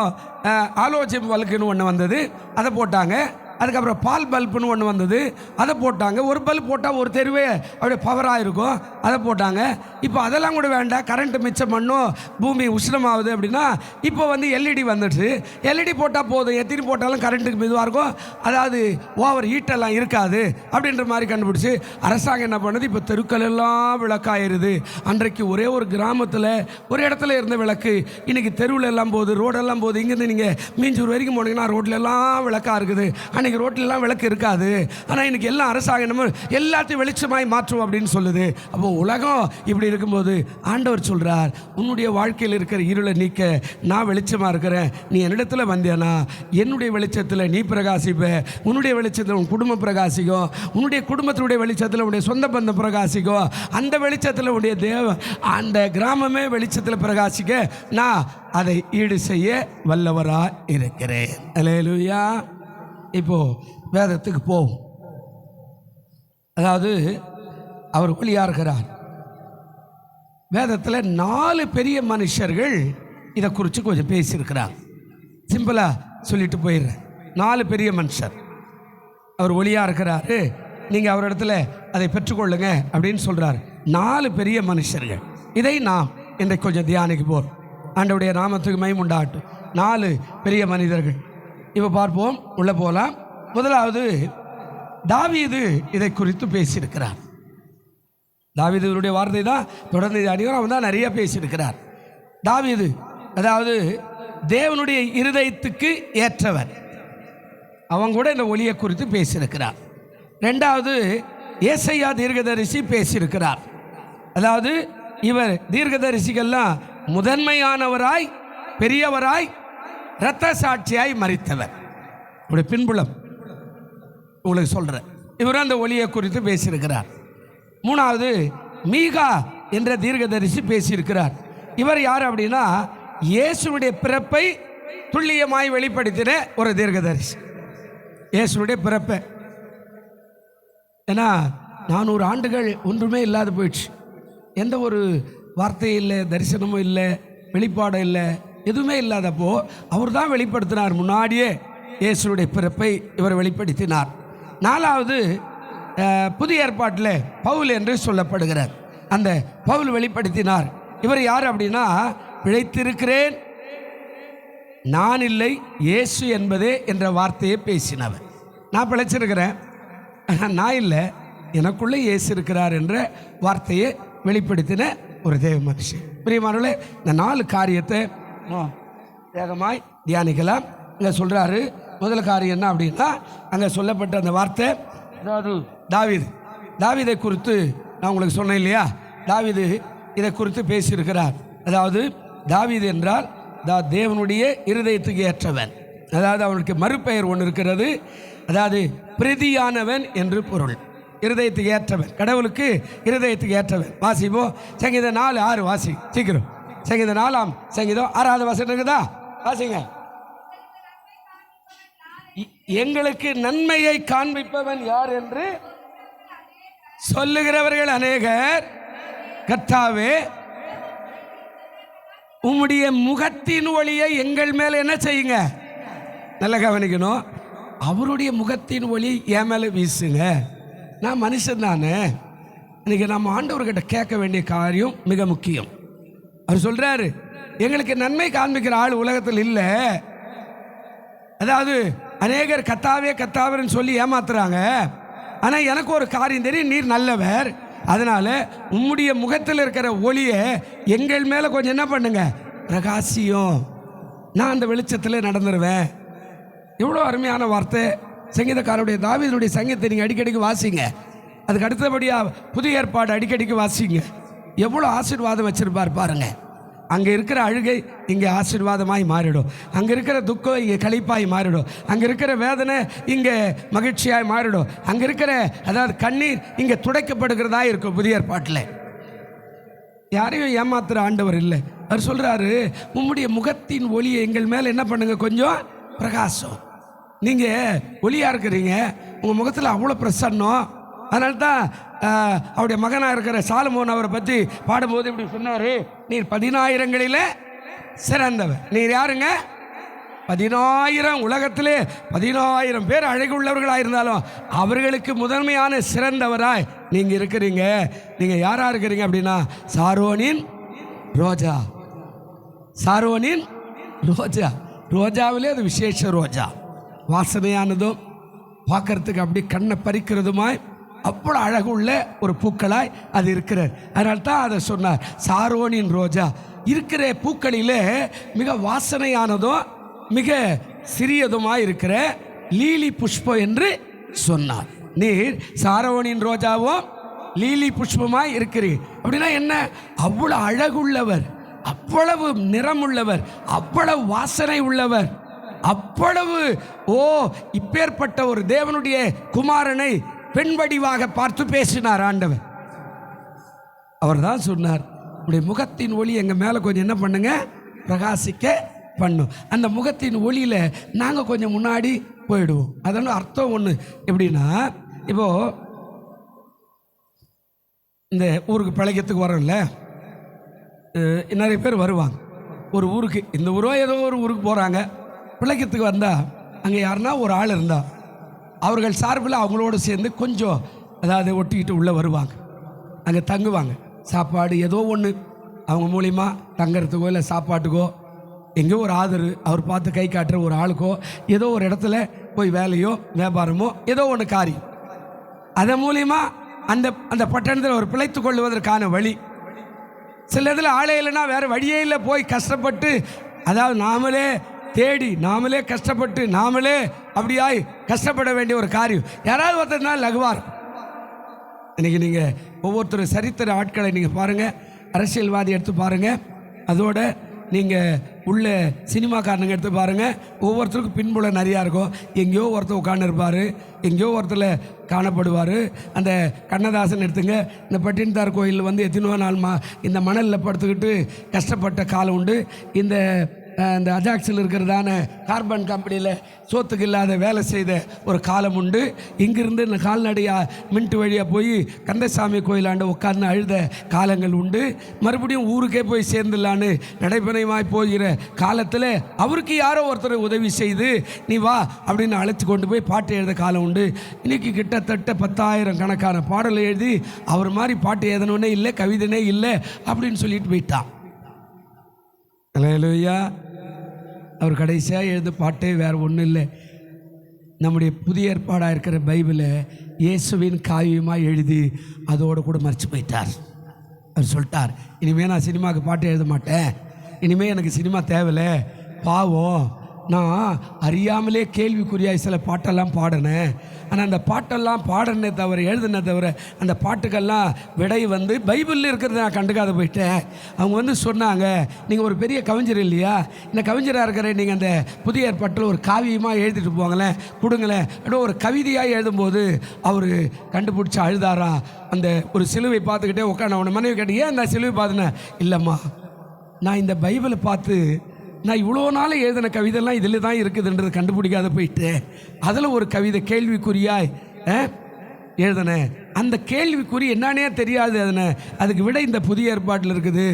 ஆலோஜியம் பல்புன்னு ஒன்று வந்தது, அதை போட்டாங்க. அதுக்கப்புறம் பால் பல்புன்னு ஒன்று வந்தது, அதை போட்டாங்க. ஒரு பல்ப் போட்டால் ஒரு தெருவே அப்படியே பவராக இருக்கும், அதை போட்டாங்க. இப்போ அதெல்லாம் கூட வேண்டாம், கரண்ட்டு மிச்சம் பண்ணும், பூமி உஷ்ணமாகுது அப்படின்னா இப்போ வந்து எல்இடி வந்துடுச்சு. எல்இடி போட்டால் போதும், எத்தனை போட்டாலும் கரண்ட்டுக்கு மெதுவாக இருக்கும், அதாவது ஓவர் ஹீட்டெல்லாம் இருக்காது அப்படின்ற மாதிரி கண்டுபிடிச்சி அரசாங்கம் என்ன பண்ணுது, இப்போ தெருக்கள் எல்லாம் விளக்காயிருது. அன்றைக்கு ஒரே ஒரு கிராமத்தில் ஒரு இடத்துல இருந்த விளக்கு இன்றைக்கி தெருவில் எல்லாம் போகுது, ரோடெல்லாம் போகுது. இங்கேருந்து நீங்கள் மீஞ்சூர் வரைக்கும் போனீங்கன்னா ரோட்லெல்லாம் விளக்காக இருக்குது. அன்றைக்கி ரோட்லெலாம் விளக்கு இருக்காது. ஆனால் இன்றைக்கி எல்லாம் அரசாங்கம் நம்ம எல்லாத்தையும் வெளிச்சமாய் மாற்றுவோம் அப்படின்னு சொல்லுது. அப்போ உலகம் இப்படி இருக்கும்போது ஆண்டவர் சொல்கிறார், உன்னுடைய வாழ்க்கையில் இருக்கிற இருளை நீக்க நான் வெளிச்சமாக இருக்கிறேன். நீ என்னிடத்தில் வந்தேனா என்னுடைய வெளிச்சத்தில் நீ பிரகாசிப்ப, உன்னுடைய வெளிச்சத்தில் உன் குடும்பம் பிரகாசிக்கும், உன்னுடைய குடும்பத்தினுடைய வெளிச்சத்தில் உன்னுடைய சொந்த பந்தம் பிரகாசிக்கும், அந்த வெளிச்சத்தில் உன்னுடைய அந்த கிராமமே வெளிச்சத்தில் பிரகாசிக்க நான் அதை ஈடு செய்ய வல்லவராக இருக்கிறேன். அல்லேலூயா. இப்போ வேதத்துக்கு போவோம். அதாவது அவர் ஒளியாகிறார். வேதத்தில் 4 பெரிய மனுஷர்கள் இதை குறித்து கொஞ்சம் பேசியிருக்கிறாங்க. சிம்பிளாக சொல்லிட்டு போயிடுறேன். 4 பெரிய மனுஷர் அவர் ஒளியாக இருக்கிறாரு, நீங்கள் அவரிடத்துல அதை பெற்றுக்கொள்ளுங்க அப்படின்னு சொல்கிறார். 4 பெரிய மனுஷர்கள். இதை நாம் இன்றைக்கு கொஞ்சம் தியானிக்க போகிறோம். ஆண்டவருடைய நாமத்துக்கு மகிமை உண்டாகட்டும். 4 பெரிய மனிதர்கள் இப்போ பார்ப்போம், உள்ளே போகலாம். முதலாவது தாவீது இதை குறித்து பேசியிருக்கிறார். தாவீதுடைய வார்த்தை தான் தொடர்ந்து தியானிக்கிறோம். அவன் தான் நிறைய பேசியிருக்கிறார். தாவீது அதாவது தேவனுடைய இருதயத்துக்கு ஏற்றவர். அவங்க கூட இந்த ஒளியை குறித்து பேசியிருக்கிறார். 2வது ஏசாயா தீர்க்கதரிசி பேசியிருக்கிறார். அதாவது இவர் தீர்க்கதரிசிகள்லாம் முதன்மையானவராய், பெரியவராய், இரத்த சாட்சியாய் மரித்தவர். உடைய பின்புலம் உங்களுக்கு சொல்கிறேன். இவர் அந்த ஒளியை குறித்து பேசியிருக்கிறார். 3வது மீகா என்ற தீர்க்கதரிசி பேசியிருக்கிறார். இவர் யார் அப்படின்னா இயேசுடைய பிறப்பை துல்லியமாய் வெளிப்படுத்தின ஒரு தீர்க்கதரிசி. இயேசுடைய பிறப்பை, ஏன்னா 400 ஆண்டுகள் ஒன்றுமே இல்லாத போயிடுச்சு. எந்த ஒரு வார்த்தையும் இல்லை, தரிசனமும் இல்லை, வெளிப்பாடும் இல்லை, எதுவுமே இல்லாதப்போ அவர் தான் வெளிப்படுத்தினார். முன்னாடியே இயேசுடைய பிறப்பை இவர் வெளிப்படுத்தினார். 4வது புதிய ஏற்பாட்டில் பவுல் என்று சொல்லப்படுகிறார். அந்த பவுல் வெளிப்படுத்தினார். இவர் யார் அப்படின்னா பிழைத்திருக்கிறேன் நான் இல்லை, இயேசு என்பதே என்ற வார்த்தையை பேசினவர். நான் பிழைச்சிருக்கிறேன், நான் இல்லை, எனக்குள்ளே இயேசு இருக்கிறார் என்ற வார்த்தையை வெளிப்படுத்தின ஒரு தேவ மனுஷன். பிரியமானவர்களே, இந்த 4 காரியத்தை வேகமாய் தியானிக்கலாம். இங்கே சொல்கிறாரு. முதல் காரியம் என்ன அப்படின்னா, அங்கே சொல்லப்பட்ட அந்த வார்த்தை, அதாவது தாவீதை குறித்து நான் உங்களுக்கு சொன்னேன் இல்லையா, தாவீது இதை குறித்து பேசியிருக்கிறார். அதாவது தாவீது என்றால் தேவனுடைய இருதயத்துக்கு ஏற்றவன். அதாவது அவனுக்கு மறுபெயர் ஒன்று இருக்கிறது. அதாவது பிரதியானவன் என்று பொருள். இருதயத்துக்கு ஏற்றவன், கடவுளுக்கு இருதயத்துக்கு ஏற்றவன். வாசிப்போ சங்கீதம் 4:6 வாசி சீக்கிரம். சங்கீதம் 4ஆம் சங்கீதம் 6வது வசனம் இருக்குதா? வாசிங்க. எங்களுக்கு நன்மையை காண்பிப்பவன் யார் என்று சொல்லுகிறவர்கள் அநேகர். கர்த்தாவே, உம்முடைய முகத்தின் ஒளியை எங்கள் மேல என்ன செய்யுங்க? நல்லா கவனிக்கணும். அவருடைய முகத்தின் ஒளி என் மேல வீசுங்க. நான் மனுஷன் தானே. இன்னைக்கு நம்ம ஆண்டவர்கிட்ட கேட்க வேண்டிய காரியம் மிக முக்கியம். அவர் சொல்றாரு, எங்களுக்கு நன்மை காண்பிக்கிற ஆள் உலகத்தில் இல்லை. அதாவது அநேகர் கத்தாவே கத்தாவர்னு சொல்லி ஏமாத்துறாங்க. ஆனால் எனக்கு ஒரு காரியம் தெரியும், நீர் நல்லவர். அதனால உம்முடைய முகத்தில் இருக்கிற ஒளியை எங்கள் மேலே கொஞ்சம் என்ன பண்ணுங்க, பிரகாசியம். நான் அந்த வெளிச்சத்தில் நடந்துருவேன். எவ்வளோ அருமையான வார்த்தை. சங்கீதக்காரருடைய தாவீதுடைய சங்கீதத்தை நீங்கள் அடிக்கடிக்கு வாசிங்க. அதுக்கு அடுத்தபடியாக புதிய ஏற்பாடு அடிக்கடிக்கு வாசிங்க. எவ்வளோ ஆசீர்வாதம் வச்சிருப்பார் பாருங்க. அங்கே இருக்கிற அழுகை இங்கே ஆசீர்வாதமாய் மாறிடும். அங்கே இருக்கிற துக்கம் இங்கே களிப்பாய் மாறிடும். அங்கே இருக்கிற வேதனை இங்கே மகிழ்ச்சியாய் மாறிடும். அங்கே இருக்கிற அதாவது கண்ணீர் இங்கே துடைக்கப்படுகிறதா இருக்கும். புதிய ஏற்பாட்டில் யாரையும் ஏமாத்துகிற ஆண்டவர் இல்லை. அவர் சொல்கிறாரு, உம்முடைய முகத்தின் ஒளியை எங்கள் மேலே என்ன பண்ணுங்க, கொஞ்சம் பிரகாசம். நீங்கள் ஒளியாக இருக்கிறீங்க, உங்கள் முகத்தில் அவ்வளோ பிரசன்னம். அதனால தான் அவருடைய மகனாக இருக்கிற சாலமோன் அவரை பற்றி பாடும்போது இப்படி சொன்னார், நீர் 10,000ங்களில் சிறந்தவர். நீர் யாருங்க? 10,000 உலகத்திலே 10,000 பேர் அழகுள்ளவர்களாக இருந்தாலும் அவர்களுக்கு முதன்மையான சிறந்தவராய் நீங்கள் இருக்கிறீங்க. நீங்கள் யாராக இருக்கிறீங்க அப்படின்னா சாரோனின் ரோஜா. சாரோனின் ரோஜா. ரோஜாவிலே அது விசேஷ ரோஜா. வாசனையானதும் பார்க்கறதுக்கு அப்படி கண்ணை பறிக்கிறதுமாய் அவ்வளோ அழகுள்ள ஒரு பூக்களாய் அது இருக்கிறார். அதனால தான் அதை சொன்னார், சாரோனின் ரோஜா. இருக்கிற பூக்களிலே மிக வாசனையானதும் மிக சிறியதுமாய் இருக்கிற லீலி புஷ்பம் என்று சொன்னார். நீர் சாரோனின் ரோஜாவும் லீலி புஷ்பமாய் இருக்கிறீர். அப்படின்னா என்ன? அவ்வளோ அழகுள்ளவர், அவ்வளவு நிறமுள்ளவர், அவ்வளவு வாசனை உள்ளவர், அவ்வளவு இப்பேற்பட்ட ஒரு தேவனுடைய குமாரனை பெண் வடிவாக பார்த்து பேசினார் ஆண்டவர். அவர் தான் சொன்னார், உடைய முகத்தின் ஒளி எங்கள் மேலே கொஞ்சம் என்ன பண்ணுங்க, பிரகாசிக்க பண்ணும். அந்த முகத்தின் ஒளியில் நாங்கள் கொஞ்சம் முன்னாடி போயிடுவோம். அதனால அர்த்தம் ஒன்று எப்படின்னா, இப்போது இந்த ஊருக்கு பிழைக்கிறதுக்கு வரோம்ல, நிறைய பேர் வருவாங்க. ஒரு ஊருக்கு, இந்த ஊரோ ஏதோ ஒரு ஊருக்கு போகிறாங்க. பிழைக்கிறதுக்கு வந்தால் அங்கே யாருன்னா ஒரு ஆள் இருந்தால் அவர்கள் சார்பில் அவங்களோடு சேர்ந்து கொஞ்சம் அதாவது ஒட்டிக்கிட்டு உள்ளே வருவாங்க. அங்கே தங்குவாங்க. சாப்பாடு ஏதோ ஒன்று அவங்க மூலிமா தங்கிறதுக்கோ இல்லை சாப்பாட்டுக்கோ எங்கேயோ ஒரு ஆதரவு அவர் பார்த்து கை காட்டுற ஒரு ஆளுக்கோ ஏதோ ஒரு இடத்துல போய் வேலையோ வியாபாரமோ ஏதோ ஒன்று காரியம், அதன் மூலிமா அந்த அந்த பட்டணத்தில் ஒரு பிழைத்து கொள்வதற்கான வழி. சில இதில் ஆளே இல்லைன்னா வேறு வழியே இல்லை, போய் கஷ்டப்பட்டு அதாவது நாமளே தேடி நாமளே கஷ்டப்பட்டு நாமளே அப்படியாய் கஷ்டப்பட வேண்டிய ஒரு காரியம். யாராவது ஒருத்தர் நாள் லகுவார். இன்றைக்கி நீங்கள் ஒவ்வொருத்தரும் சரித்திர ஆட்களை நீங்கள் பாருங்கள், அரசியல்வாதி எடுத்து பாருங்கள், அதோட நீங்கள் உள்ள சினிமாக்காரனுங்க எடுத்து பாருங்கள். ஒவ்வொருத்தருக்கும் பின்புலம் நிறையா இருக்கும். எங்கேயோ ஒருத்தர் உட்காந்துருப்பார், எங்கேயோ ஒருத்தர் காணப்படுவார். அந்த கண்ணதாசன் எடுத்துங்க, இந்த பட்டினத்தார் கோயில் வந்து எத்தனோ நாள் இந்த மணலில் படுத்துக்கிட்டு கஷ்டப்பட்ட காலம் உண்டு. இந்த அஜாக்ஸில் இருக்கிறதான கார்பன் கம்பெனியில் சோத்துக்கு இல்லாத வேலை செய்த ஒரு காலம் உண்டு. இங்கிருந்து இந்த கால்நடையாக மின்ட்டு வழியாக போய் கந்தசாமி கோயிலாண்டு உட்கார்ந்து அழுத காலங்கள் உண்டு. மறுபடியும் ஊருக்கே போய் சேர்ந்துடலான்னு நடைபெணமாய் போகிற காலத்தில் அவருக்கு யாரோ ஒருத்தர் உதவி செய்து நீ வா அப்படின்னு அழைச்சி கொண்டு போய் பாட்டு எழுத காலம் உண்டு. இன்றைக்கி கிட்டத்தட்ட 10,000 கணக்கான பாடலை எழுதி அவர் மாதிரி பாட்டு எழுதணுன்னே இல்லை, கவிதைனே இல்லை அப்படின்னு சொல்லிட்டு போயிட்டான். அல்லேலூயா. அவர் கடைசியாக எழுத பாட்டே வேறு ஒன்றும் இல்லை. நம்முடைய புதிய ஏற்பாடாக இருக்கிற பைபிளை இயேசுவின் காவியமாக எழுதி அதோடு கூட மறைச்சு போயிட்டார். அவர் சொல்லிட்டார், இனிமேல் நான் சினிமாவுக்கு பாட்டு எழுத மாட்டேன், இனிமேல் எனக்கு சினிமா தேவையில்லை, பாவம் நான் அறியாமலே கேள்விக்குறியாய் சில பாட்டெல்லாம் பாடினேன். ஆனால் அந்த பாட்டெல்லாம் பாடினே தவிர எழுதுனே தவிர அந்த பாட்டுக்கெல்லாம் விடை வந்து பைபிளில் இருக்கிறத நான் கண்டுக்காத போயிட்டேன். அவங்க வந்து சொன்னாங்க, நீங்கள் ஒரு பெரிய கவிஞர் இல்லையா, இந்த கவிஞராக இருக்கிற நீங்கள் அந்த புதிய ஏற்பாட்டில் ஒரு காவியமாக எழுதிட்டு போங்களேன், கொடுங்களேன் அப்படியே ஒரு கவிதையாக எழுதும்போது அவர் கண்டுபிடிச்சி அழுதாரா. அந்த ஒரு சிலுவை பார்த்துக்கிட்டே உட்காந்து அவனை மனைவி கேட்டு, ஏன் இந்த சிலுவை பார்த்துனேன்? இல்லைம்மா, நான் இந்த பைபிளை பார்த்து நான் இவ்வளோ நாள் எழுதின கவிதைலாம் இதில் தான் இருக்குதுன்றது கண்டுபிடிக்காத போயிட்டேன். அதில் ஒரு கவிதை கேள்விக்குறியாய் எழுதினேன். அந்த கேள்விக்குறி என்னன்னே தெரியாது, அதுக்கு விட இந்த புதிய ஏற்பாட்டில் இருக்குது.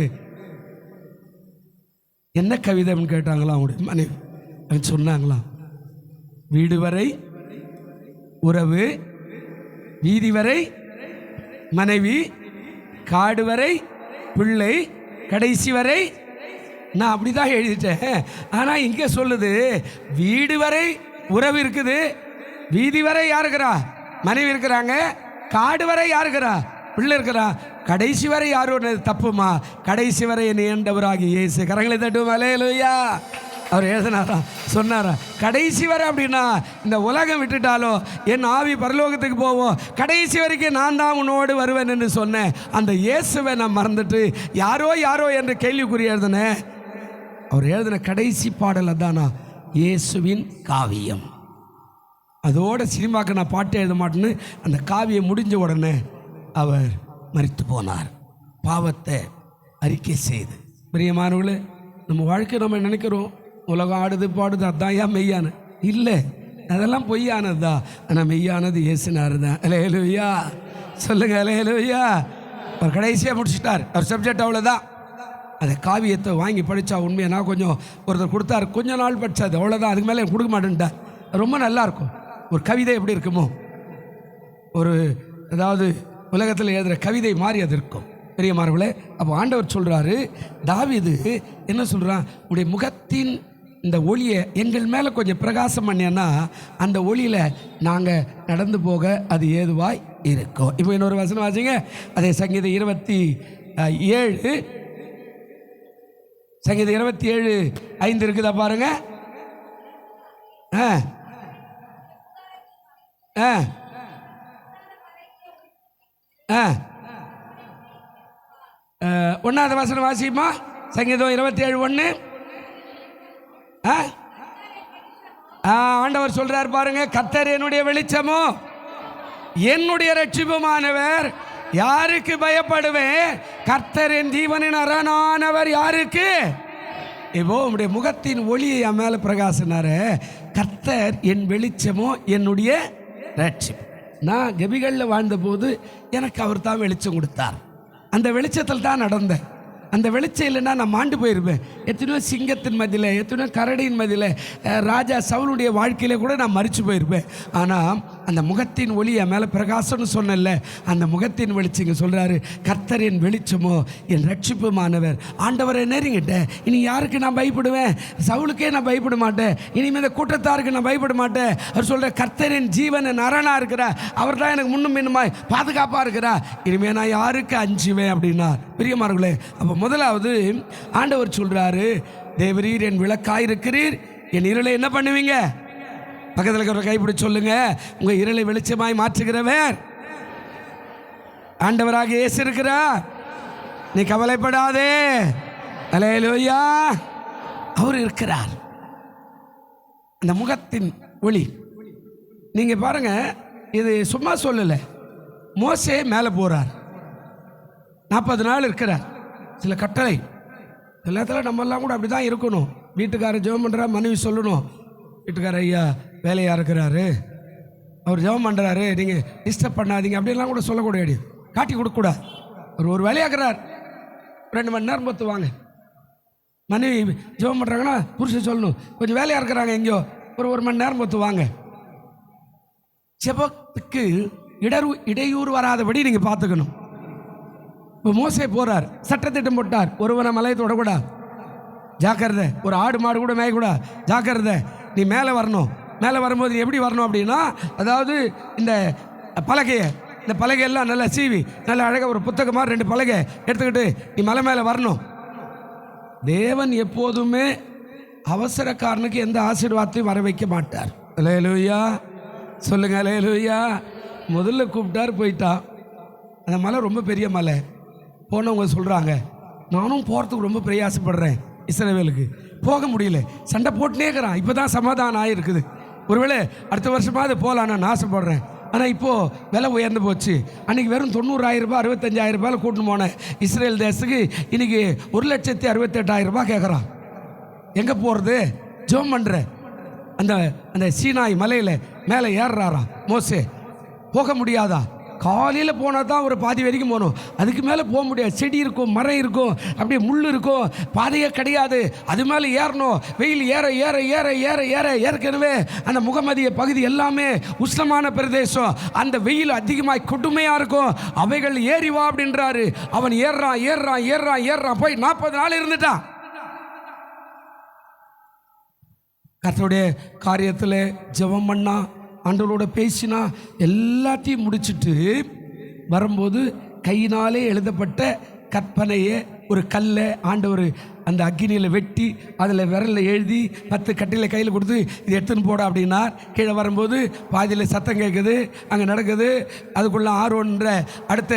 என்ன கவிதைன்னு கேட்டாங்களாம் அவங்களுடைய மனைவி. அவன் சொன்னாங்களாம், வீடு வரை உறவு, வீதி வரை மனைவி, காடு வரை பிள்ளை, கடைசி வரை. நான் அப்படி தான் எழுதிட்டேன். ஆனால் இங்கே சொல்லுது, வீடு வரை உறவு இருக்குது, வீதி வரை யார் இருக்கிறா? மனைவி இருக்கிறாங்க. காடு வரை யார் இருக்கிறா? பிள்ளை இருக்கிறா. கடைசி வரை யாரும் தப்புமா? கடைசி வரை என்னை ஏண்டவராகி இயேசு. கரங்களை தட்டுவோம். அல்லேலூயா. அவர் எழுதினாரா, சொன்னாரா, கடைசி வரை அப்படின்னா இந்த உலகம் விட்டுட்டாலோ என் ஆவி பரலோகத்துக்கு போவோம், கடைசி வரைக்கும் நான் தான் உன்னோடு வருவேன் என்று சொன்னேன். அந்த இயேசுவை நான் மறந்துட்டு யாரோ யாரோ என்று கேள்விக்குறி எழுதினேன். அவர் எழுதின கடைசி பாடல் அதானா, இயேசுவின் காவியம். அதோட சினிமாவுக்கு நான் பாட்டு எழுத மாட்டேன்னு அந்த காவியம் முடிஞ்ச உடனே அவர் மரித்து போனார், பாவத்தை அறிக்கை செய்து. பிரியமானவர்களே, நம்ம வாழ்க்கை நம்ம நினைக்கிறோம் உலகம் ஆடுது பாடுது அதான் ஏன் மெய்யான இல்லை, அதெல்லாம் பொய்யானது தான். ஆனால் மெய்யானது இயேசுனார் தான். அல்லேலூயா. சொல்லுங்க அல்லேலூயா. அவர் கடைசியாக முடிச்சுட்டார். அவர் சப்ஜெக்ட் அவ்வளோதான். அந்த காவியத்தை வாங்கி படித்தா உண்மையை நான் கொஞ்சம் ஒருத்தர் கொடுத்தாரு, கொஞ்ச நாள் படித்தது அவ்வளோதான், அதுக்கு மேலே கொடுக்க மாட்டேன்ட்டார். ரொம்ப நல்லாயிருக்கும். ஒரு கவிதை எப்படி இருக்குமோ, ஒரு அதாவது உலகத்தில் எழுதுகிற கவிதை மாதிரி அது இருக்கும். பெரியமார்களே, அப்போ ஆண்டவர் சொல்கிறாரு, தாவீது என்ன சொல்கிறான், உடைய முகத்தின் இந்த ஒளியை எங்கள் மேலே கொஞ்சம் பிரகாசம் பண்ணியன்னா அந்த ஒளியில் நாங்கள் நடந்து போக அது ஏதுவாய் இருக்கும். இப்போ இன்னொரு வசனம் வாசிங்க. அதே சங்கீதம் 27 சங்கீதம் 27:5 இருக்குதா பாருங்க. ஒன்றாவது வசனம் வாசிமா. சங்கீதம் 27:1. ஆண்டவர் சொல்றார் பாருங்க, கர்த்தர் என்னுடைய வெளிச்சமோ என்னுடைய ரட்சிப்புமானவர், யாருக்கு பயப்படுவேன்? கர்த்தர் என் ஜீவனின் அரணானவர், யாருக்கு? இப்போ உங்களுடைய முகத்தின் ஒளியை என் மேலே பிரகாசினாரு. கர்த்தர் என் வெளிச்சமோ என்னுடைய ரட்சிப்பு. நான் கெபிகளில் வாழ்ந்தபோது எனக்கு அவர் தான் வெளிச்சம் கொடுத்தார். அந்த வெளிச்சத்தில் தான் நடந்தேன். அந்த வெளிச்சம் இல்லைன்னா நான் மாண்டு போயிருப்பேன். எத்தனையோ சிங்கத்தின் மத்தியில், எத்தனையோ கரடியின் மத்தியில், ராஜா சவுலுடைய வாழ்க்கையில கூட நான் மறித்து போயிருப்பேன். ஆனால் அந்த முகத்தின் ஒளி என் மேலே பிரகாசம்னு சொன்னல, அந்த முகத்தின் வெளிச்சங்க சொல்கிறாரு, கர்த்தரின் வெளிச்சமோ என் ரட்சிப்புமானவர். ஆண்டவரை நெருங்கிட்டேன், இனி யாருக்கு நான் பயப்படுவேன்? சவுலுக்கே நான் பயப்பட மாட்டேன், இனிமேல் இந்த கூட்டத்தாருக்கு நான் பயப்பட மாட்டேன். அவர் சொல்கிற கர்த்தரின் ஜீவன் அரணாக இருக்கிறார், அவர் தான் எனக்கு முன்னும் பின்னுமாய் பாதுகாப்பாக இருக்கிறார், இனிமேல் நான் யாருக்கு அஞ்சுவேன் அப்படின்னா. பிரியமானவர்களே, அப்போ முதலாவது ஆண்டவர் சொல்றாரு, தேவரீர் என் விளக்காயிருக்கிறீர், என் இருளை என்ன பண்ணுவீங்க? பக்கத்தில் இருக்கிற கைப்பிடி சொல்லுங்க, உங்க இருளை வெளிச்சமாய் மாற்றுகிறவர் ஆண்டவராக இயேசு இருக்கிறார். நீ கவலைப்படாதே, அல்லேலூயா, அவர் இருக்கிறார். அந்த முகத்தின் ஒளி நீங்க பாருங்க, இது சும்மா சொல்லல. மோசே மேலே போறார், 40 நாள் இருக்கிறார். சில கட்டளை எல்லாத்துல நம்மெல்லாம் கூட அப்படி தான் இருக்கணும். வீட்டுக்காரர் ஜெபம் பண்ணுறா, மனைவி சொல்லணும், வீட்டுக்காரர் ஐயா வேலையாக இருக்கிறாரு, அவர் ஜெபம் பண்ணுறாரு, நீங்கள் டிஸ்டர்ப் பண்ணாதீங்க அப்படின்லாம் கூட சொல்லக்கூடாது, காட்டி கொடுக்கக்கூடாது. அவர் ஒரு வேலையாக்குறார், 2 மணி நேரம் பொறுத்து வாங்க. மனைவி ஜெபம் பண்ணுறாங்கன்னா புருஷன் சொல்லணும், கொஞ்சம் வேலையாக இருக்கிறாங்க எங்கேயோ, ஒரு 1 மணி நேரம் பொறுத்து வாங்க. ஜெபத்துக்கு இடையூறு வராதபடி நீங்கள் பார்த்துக்கணும். இப்போ மோசே போறார், சட்டத்திட்டம் போட்டார், ஒருவனை மலையை தொடக்கூடாது, ஜாக்கிரதை. ஒரு ஆடு மாடு கூட மேயக்கூடாது, ஜாக்கிரதை. நீ மேலே வரணும். மேலே வரும்போது எப்படி வரணும் அப்படின்னா, அதாவது இந்த பலகையெல்லாம் நல்லா சீவி, நல்லா அழகாக ஒரு புத்தகமாக 2 பலகை எடுத்துக்கிட்டு நீ மலை மேலே வரணும். தேவன் எப்போதுமே அவசரக்காரனுக்கு எந்த ஆசீர்வாதத்தையும் வர வைக்க மாட்டார். அல்லேலூயா சொல்லுங்க, அல்லேலூயா. முதல்ல கூப்பிட்டார், போயிட்டான். அந்த மலை ரொம்ப பெரிய மலை. போனவங்க சொல்கிறாங்க, நானும் போகிறதுக்கு ரொம்ப பிரயாசப்படுறேன், இஸ்ரவேலுக்கு போக முடியல, சண்டை போட்டுனே இருக்கிறான், இப்போ தான் சமாதானம் ஆகிருக்குது, ஒருவேளை அடுத்த வருஷமாவது போகலாம் நான் ஆசைப்படுறேன். ஆனால் இப்போது விலை உயர்ந்து போச்சு. அன்றைக்கி வெறும் 90,000 ரூபாய் 65,000 ரூபாயில் கூட்டின்னு போனேன் இஸ்ரேல் தேசத்துக்கு, இன்றைக்கி 1,68,000 ரூபாய் கேட்குறான். எங்கே போகிறது? ஜெபம் பண்ணுற அந்த சீனாய் மலையில் மேலே ஏறுறாராம் மோசே. போக முடியாதா? காலையில் போனால் தான் ஒரு பாதி வரைக்கும் போகணும், அதுக்கு மேலே போக முடியாது. செடி இருக்கும், மரம் இருக்கும், அப்படியே முள் இருக்கும், பாதையே கிடையாது, அது மேலே ஏறணும். வெயில் ஏற ஏற ஏற ஏற ஏற ஏற்கனவே அந்த முகமதிய பகுதி எல்லாமே உஷ்ணமான பிரதேசம், அந்த வெயில் அதிகமாக கொடுமையாக இருக்கும். அவைகள் ஏறி வா அப்படின்றாரு. அவன் ஏறுறான் ஏறுறான் ஏறுறான் ஏறுறான், போய் 40 நாள் இருந்துட்டான். கர்த்தருடைய காரியத்தில் ஜெபம் பண்ணா, ஆண்டவரோட பேசினா, எல்லாத்தையும் முடிச்சுட்டு வரும்போது கையினாலே எழுதப்பட்ட கற்பனையை ஒரு கல்லை ஆண்டவர் அந்த அக்கினியில் வெட்டி அதில் விரலில் எழுதி 10 கட்டையில் கையில் கொடுத்து இது எடுத்துன்னு போட அப்படின்னார். கீழே வரும்போது பாதியில் சத்தம் கேட்குது, அங்கே நடக்குது. அதுக்குள்ளே ஆர்வன்ற அடுத்த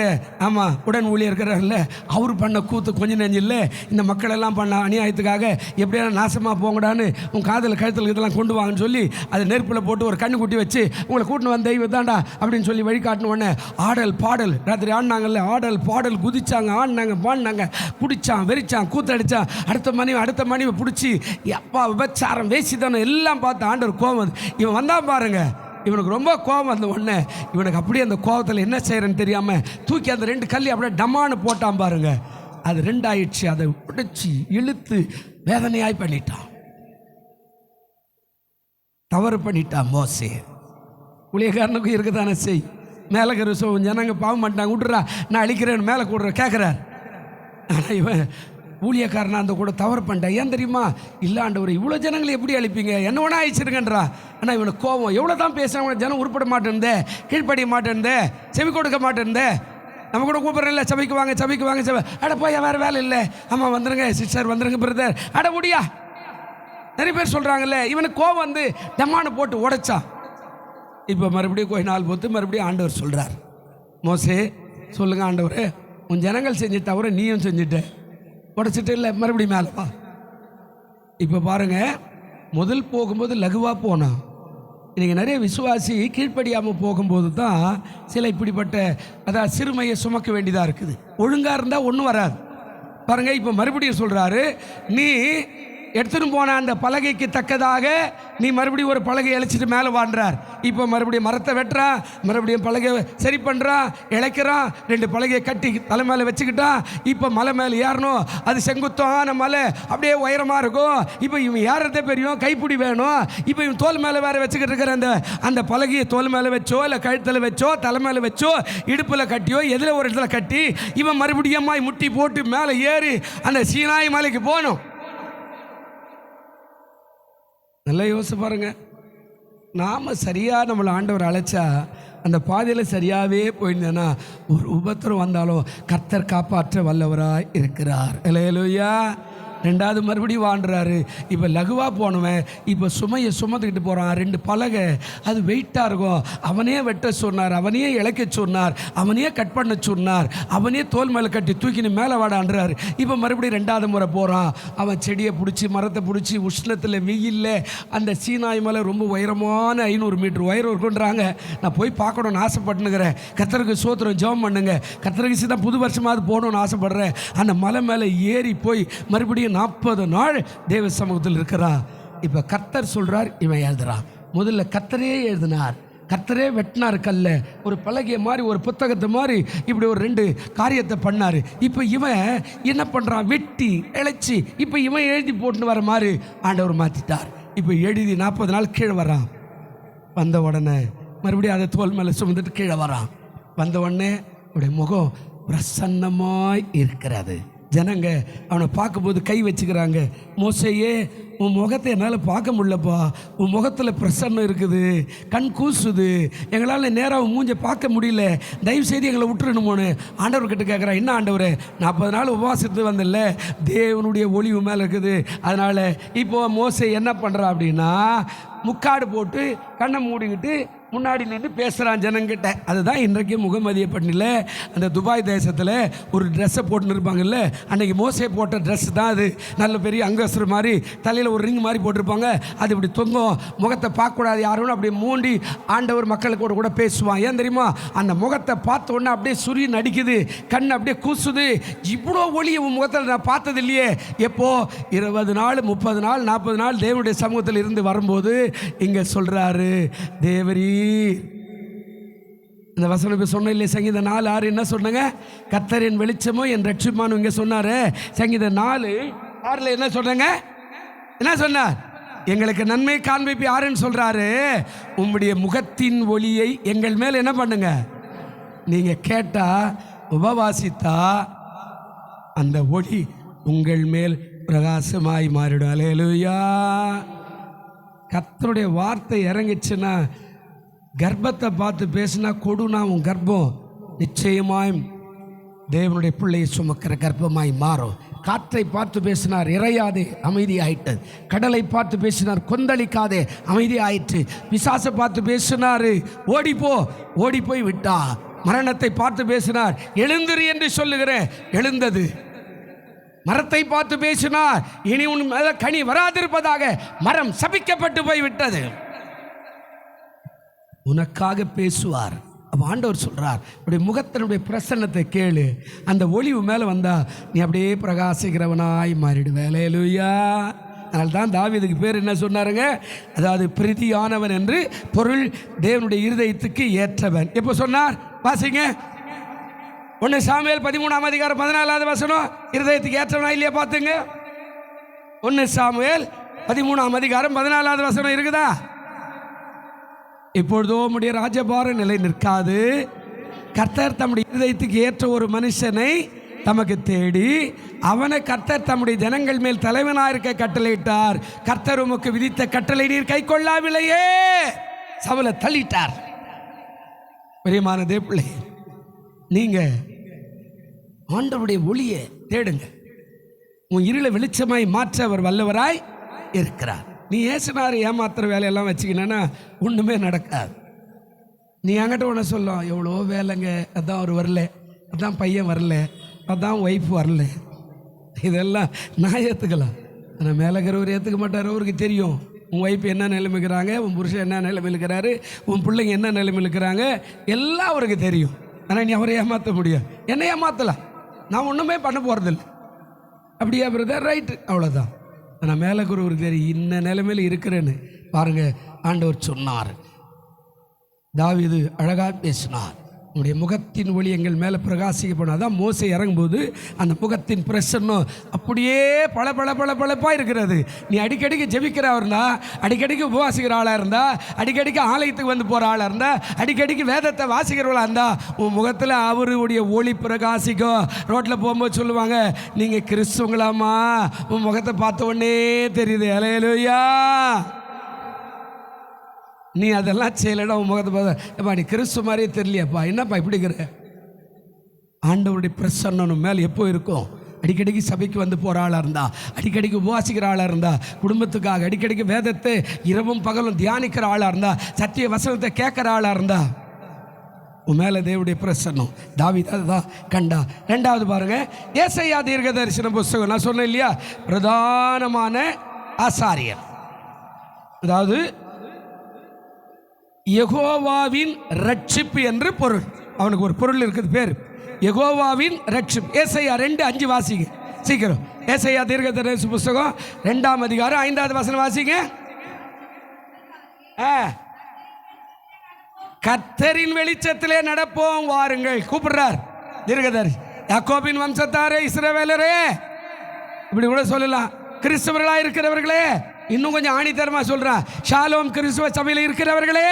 உடன் ஊழியர் இருக்கிறார்ல, அவர் பண்ண கூத்து கொஞ்சம் நெஞ்சில்லை. இந்த மக்களெல்லாம் பண்ண அநியாயத்துக்காக எப்படியான நாசமாக போங்கடான்னு உன் காதில் கழுத்தில் இதெல்லாம் கொண்டு வாங்கன்னு சொல்லி அதை நெருப்பில் போட்டு ஒரு கண்ணு குட்டி வச்சு உங்களை கூட்டின்னு வந்த தெய்வம் தாண்டா அப்படின்னு சொல்லி வழிகாட்டின உடனே ஆடல் பாடல் ராத்திரி ஆடினாங்கல்ல, ஆடல் பாடல் குதிச்சாங்க, ஆடினாங்க, பாடினாங்க, குடித்தான், வெறிச்சான், கூத்தடித்தான். அடுத்த மனைவி பிடிச்சி அப்பா விபச்சாரம் வேசிதானே எல்லாம் பார்த்து ஆண்டவர் கோபம். இவன் வந்தா பாருங்க, இவனுக்கு ரொம்ப கோபம் வந்த உடனே இவனுக்கு அப்படியே அந்த கோபத்தில் என்ன செய்யறன்னு தெரியாம தூக்கி அந்த 2 கல்லி அப்படியே டமான்னு போட்டான் பாருங்க. அது 2 ஆயிடுச்சு. அதை உடைச்சி இழுத்து வேதனையாய் பண்ணிட்டான். தவறு பண்ணிட்டான் மோசே. ஊழியக்காரனுக்கும் இருக்குதானே செய். மேலே கருசோ ஜனங்க பாவம் பண்ணிட்டாங்க, விட்டுறா நான் அழிக்கிறேன்னு மேலே கூடுற கேட்குறார். ஆனால் இவன் ஊழியக்காரனா அந்த கூட தவறு பண்ணிட்டேன். ஏன் தெரியுமா? இல்லை ஆண்டவர், இவ்வளோ ஜனங்களை எப்படி அழிப்பீங்க, என்ன வேணா அழிச்சிருங்கன்றா. ஆனால் இவனுக்கு கோபம். எவ்வளோ தான் பேசுகிறேன், ஜனம் உருப்பட மாட்டேன்தே, கீழ்ப்படிய மாட்டேன்தே, செவி கொடுக்க மாட்டேன்தே. நம்ம கூட கூப்பிட்றேன் இல்லை, சபைக்கு வாங்க சபைக்கு வாங்க சபை. அட போய் வேறு வேலை இல்லை, ஆமாம் வந்துருங்க சிஸ்டர், வந்துருங்க பிரதர், அட முடியா. நிறைய பேர் சொல்கிறாங்கல்ல. இவனுக்கு கோபம் வந்து டம்மானு போட்டு உடைச்சான். இப்போ மறுபடியும் கொஞ்ச நாள் பொறுத்து மறுபடியும் ஆண்டவர் சொல்கிறார், மோசே சொல்லுங்க ஆண்டவர், உன் ஜனங்கள் செஞ்ச தவிர நீயும் செஞ்சுட்ட, உடைச்சிட்டு இல்லை, மறுபடியும் மேலப்பா. இப்போ பாருங்க, முதல் போகும்போது லகுவாக போனான். இன்றைக்கி நிறைய விசுவாசி கீழ்ப்படியாமல் போகும்போது தான் சில இப்படிப்பட்ட அதாவது சிறுமையை சுமக்க வேண்டியதாக இருக்குது. ஒழுங்காக இருந்தால் ஒன்றும் வராது. பாருங்க, இப்போ மறுபடியும் சொல்கிறாரு, நீ எடுத்துன்னு போன அந்த பலகைக்கு தக்கதாக நீ மறுபடியும் ஒரு பலகை இழைச்சிட்டு மேலே வாண்டுறார். இப்போ மறுபடியும் மரத்தை வெட்டுறான், மறுபடியும் பலகை சரி பண்ணுறான், இழைக்கிறான், 2 பலகையை கட்டி தலை மேலே வச்சுக்கிட்டான். இப்போ மலை மேலே ஏறணும், அது செங்குத்தான மலை, அப்படியே உயரமாக இருக்கும். இப்போ இவன் ஏறதே பெரியும், கைப்பிடி வேணும். இப்போ இவன் தோல் மேலே வேறு வச்சுக்கிட்டு இருக்கிற அந்த பலகையை தோல் மேலே வச்சோ இல்லை கழுத்தில் வச்சோ தலை மேலே வச்சோ இடுப்பில் கட்டியோ எதில் ஒரு இடத்துல கட்டி இவன் மறுபடியும் முட்டி போட்டு மேலே ஏறி அந்த சீனாய் மலைக்கு போகணும். நல்லா யோசிச்சு பாருங்க. நாம் சரியாக நம்மளை ஆண்டவர் அழைச்சா அந்த பாதையில் சரியாகவே போயிருந்தேன்னா ஒரு உபத்திரம் வந்தாலும் கர்த்தர் காப்பாற்ற வல்லவராய் இருக்கிறார். அல்லேலூயா. 2வது மறுபடியும் வாண்டுறாரு. இப்போ லகுவாக போனவன் இப்போ சுமையை சுமந்துக்கிட்டு போகிறான். 2 பலகை அது வெயிட்டாக இருக்கும். அவனே வெட்ட சொன்னார், அவனே இழைக்க சொன்னார், அவனே கட் பண்ண சொன்னார், அவனே தோல் மேலே கட்டி தூக்கின்னு மேலே வாடான்றாரு. இப்போ மறுபடியும் 2வது முறை போகிறான். அவன் செடியை பிடிச்சி மரத்தை பிடிச்சி உஷ்ணத்தில் வெயில்ல அந்த சீனாய் மலை ரொம்ப உயரமான 500 மீட்டர் உயரம் இருக்குன்றாங்க. நான் போய் பார்க்கணுன்னு ஆசைப்பட்டுனுக்கிறேன். கர்த்தருக்கு சோத்திரம் ஜெபம் பண்ணுங்க. கர்த்தருக்கு தான் புது வருஷமாவது போகணுன்னு ஆசைப்படுறேன். அந்த மலை மேலே ஏறி போய் மறுபடியும் 40 நாள் தேவ சமூகத்தில் இருக்கிறா. இப்போ கர்த்தர் சொல்றார், இவன் எழுதுறான். முதல்ல கர்த்தரே எழுதினார், கர்த்தரே வெட்டினார் கல்ல, ஒரு பலகைய மாதிரி ஒரு புத்தகத்தை மாதிரி இப்படி ஒரு 2 காரியத்தை பண்ணார். இப்போ இவன் என்ன பண்ணுறான், வெட்டி இழைச்சி இப்போ இவன் எழுதி போட்டுன்னு வர மாதிரி ஆண்டவர் மாற்றிட்டார். இப்போ எழுதி 40 நாள் கீழே வரான். வந்த உடனே மறுபடியும் அதை தோல் மேலே சுமந்துட்டு கீழே வரான். வந்த உடனே அவருடைய முகம் பிரசன்னமாய் இருக்கிறது. ஜனங்க அவனை பார்க்கும்போது கை வச்சுக்கிறாங்க. மோசையே, உன் முகத்தை என்னால் பார்க்க முடியலப்பா, உன் முகத்தில் பிரசன்னம் இருக்குது, கண் கூசுது, எங்களால் நேராக மூஞ்சை பார்க்க முடியல, தயவு செய்து எங்களை விட்டுருணுமோன்னு ஆண்டவர்கிட்ட கேட்குறான். என்ன ஆண்டவரே, 40 நாள் உபவாசத்து வந்தில்ல, தேவனுடைய ஒளிவு மேலே இருக்குது. அதனால் இப்போது மோசை என்ன பண்ணுறா அப்படின்னா, முக்காடு போட்டு கண்ணை மூடிக்கிட்டு முன்னாடி நின்று பேசுகிறான் ஜனங்கிட்ட. அதுதான் இன்றைக்கு முகமதியை பண்ணில அந்த துபாய் தேசத்தில் ஒரு ட்ரெஸ்ஸை போட்டுன்னு இருப்பாங்கல்ல, அன்றைக்கி மோசே போட்ட ட்ரெஸ் தான் அது. நல்ல பெரிய அங்கஸ்டர் மாதிரி தலையில் ஒரு ரிங் மாதிரி போட்டிருப்பாங்க. அது இப்படி தொங்கும், முகத்தை பார்க்கக்கூடாது யாரும், அப்படி மூண்டி ஆண்டவர் மக்களுக்கு கூட பேசுவான். ஏன் தெரியுமா, அந்த முகத்தை பார்த்த உடனே அப்படியே சூரியன் அடிக்குது, கண் அப்படியே கூசுது. இவ்வளோ ஒளி உன் முகத்தில் நான் பார்த்தது இல்லையே. எப்போ 20 நாள் 30 நாள் 40 நாள் தேவனுடைய சமூகத்தில் இருந்து வரும்போது இங்கே சொல்கிறாரு, தேவரீ இந்த வசனம் இப்போ சொன்ன இல்லையே, சங்கீதம் 4:6 என்ன சொன்னாங்க, கர்த்தரின் வெளிச்சமோ என் ரட்சிப்பான்னு இங்கே சொன்னார். சங்கீதம் 4:6 என்ன சொன்னாங்க, என்ன சொன்னார், எங்களுக்கு நன்மை காண்பிப்பு யாருன்னு சொல்கிறாரு, உம்முடைய முகத்தின் ஒளியை எங்கள் மேல் என்ன பண்ணுங்க, நீங்கள் கேட்டால் உபவாசித்தா அந்த ஒளி உங்கள் மேல் பிரகாசமாய் மாறிடும். அல்லேலூயா. கர்த்தருடைய வார்த்தை இறங்கிச்சுன்னா, கர்ப்பத்தை பார்த்து பேசினா கொடுனா உன் கர்ப்பம் நிச்சயமாய் தேவனுடைய பிள்ளையை சுமக்கிற கர்ப்பமாய் மாறும். காற்றை பார்த்து பேசினார், இறையாதே, அமைதி ஆயிட்டது. கடலை பார்த்து பேசினார், கொந்தளிக்காதே, அமைதி ஆயிற்று. பிசாசை பார்த்து பேசினார், ஓடிப்போ, ஓடி போய் விட்டா. மரணத்தை பார்த்து பேசினார், எழுந்திரு என்று சொல்லுகிறேன், எழுந்தது. மரத்தை பார்த்து பேசினார், இனி உன் மேல கனி வராதிருப்பதாக, மரம் சபிக்கப்பட்டு போய் விட்டது. உனக்காக பேசுவார். அப்போ ஆண்டவர் சொல்கிறார், உடைய முகத்தினுடைய பிரசன்னத்தை கேளு, அந்த ஒளிவு மேலே வந்தா நீ அப்படியே பிரகாசிக்கிறவனாய் மாறிடுவே. அல்லேலூயா. அதனால தான் தாவீதுக்கு பேர் என்ன சொன்னாருங்க, அதாவது பிரீதியானவன் என்று பொருள், தேவனுடைய இருதயத்துக்கு ஏற்றவன். எப்போ சொன்னார், வாசிங்க. 1 சாமுவேல் 13 14 வசனம். இருதயத்துக்கு ஏற்றவனா இல்லையா பார்த்துங்க. 1 சாமுவேல் 13 14 வசனம் இருக்குதா. இப்பொழுதோ உம்முடைய ராஜபார நிலை நிற்காது, கர்த்தர் தம்முடைய இருதயத்துக்கு ஏற்ற ஒரு மனுஷனை தமக்கு தேடி அவனை கர்த்தர் தம்முடைய ஜனங்கள் மேல் தலைவனாக இருக்க கட்டளையிட்டார். கர்த்தர் உமக்கு விதித்த கட்டளை நீர் கை கொள்ளாவில்லையே. சவுலை தள்ளிட்டார். பிரியமான தேவப்பிள்ளை, நீங்க ஆண்டவருடைய ஒளியை தேடுங்க. உன் இருளை வெளிச்சமாய் மாற்ற அவர் வல்லவராய் இருக்கிறார். நீ ஏசுனார் ஏமாத்துற வேலையெல்லாம் வச்சுக்கினா ஒன்றுமே நடக்காது. நீ என்கிட்ட ஒன்று சொல்லும், எவ்வளோ வேலைங்க, அதான் அவர் வரல, அதான் பையன் வரல, அதான் ஒய்ஃப் வரல, இதெல்லாம் நான் ஏற்றுக்கலாம். ஆனால் மேலக்கிறவர் ஏற்றுக்க மாட்டார். அவருக்கு தெரியும் உன் ஒய்ஃப் என்ன நிலைமைக்கிறாங்க, உன் புருஷன் என்ன நிலைமையில் இருக்கிறாரு, உன் பிள்ளைங்க என்ன நிலைமையில் இருக்கிறாங்க, எல்லாம் அவருக்கு தெரியும். ஆனால் நீ அவரை ஏமாற்ற முடியாது. என்னை ஏமாற்றலாம், நான் ஒன்றுமே பண்ண போகிறதில்ல. அப்படியா பிரதர், ரைட்டு, அவ்வளோதான். நான் மேலே குருவருக்கு தெரியும் இன்ன நிலைமையில் இருக்கிறேன்னு பாருங்க. ஆண்டவர் சொன்னார், தாவீது அழகாக பேசினார், உன்னுடைய முகத்தின் ஒளி எங்கள் மேலே பிரகாசிக்கப்படும். அதான் மோசே இறங்கும்போது அந்த முகத்தின் பிரசன்னம் அப்படியே பல பல பல பழப்பாக இருக்கிறது. நீ அடிக்கடிக்கு ஜெபிக்கிறா இருந்தா, அடிக்கடிக்கு உபவாசிக்கிற ஆளாக இருந்தா, அடிக்கடிக்கு ஆலயத்துக்கு வந்து போகிற ஆளாக இருந்தா, அடிக்கடிக்கு வேதத்தை வாசிக்கிறவளாக இருந்தா உன் முகத்தில் அவருடைய ஒளி பிரகாசிக்கும். ரோட்டில் போகும்போது சொல்லுவாங்க, நீங்கள் கிறிஸ்துவங்களாமா, உன் முகத்தை பார்த்த உடனே தெரியுது. அல்லேலூயா. நீ அதெல்லாம் செய்யலைன்னா உன் முகத்தை பார்த்தா நீ கிறிஸ்து மாதிரியே தெரியலையாப்பா, என்னப்பா இப்படி இருக்கிற? ஆண்டவருடைய பிரசன்னம் மேலே எப்போ இருக்கும்? அடிக்கடிக்கு சபைக்கு வந்து போகிற ஆளாக இருந்தா, அடிக்கடிக்கு உபவாசிக்கிற ஆளாக இருந்தா, குடும்பத்துக்காக அடிக்கடிக்கு வேதத்தை இரவும் பகலும் தியானிக்கிற ஆளாக இருந்தா, சத்திய வசனத்தை கேட்குற ஆளாக இருந்தா உன் மேலே தேவனுடைய பிரசன்னம். தாவீது அதுதான் கண்டா. ரெண்டாவது பாருங்க, ஏசாயா தீர்க்கதரிசன புஸ்தகம். நான் சொன்னேன் இல்லையா, பிரதானமான ஆசாரியர், அதாவது யெகோவாவின் ரட்சிப்பு என்று பொருள். அவனுக்கு ஒரு பொருள் இருக்குது, பேர் யெகோவாவின் ரட்சிப்பு. ஏசாயா 2:5 வாசிங்க சீக்கிரம். ஏசாயா தீர்க்கதரிசன புஸ்தகம் 2ஆம் அதிகாரம் 5வது வசனம் வாசிங்க. கர்த்தரின் வெளிச்சத்திலே நடப்போம் வாருங்கள் கூப்பிடுறார் தீர்க்கதரிசி. யாக்கோபின் வம்சத்தாரே, இஸ்ரவேலரே, இப்படி கூட சொல்லலாம். கிறிஸ்தவர்களாக இருக்கிறவர்களே, இன்னும் கொஞ்சம் ஆணித்தரமா சொல்றா, ஷாலோம் கிறிஸ்துவ சபையில் இருக்கிறவர்களே.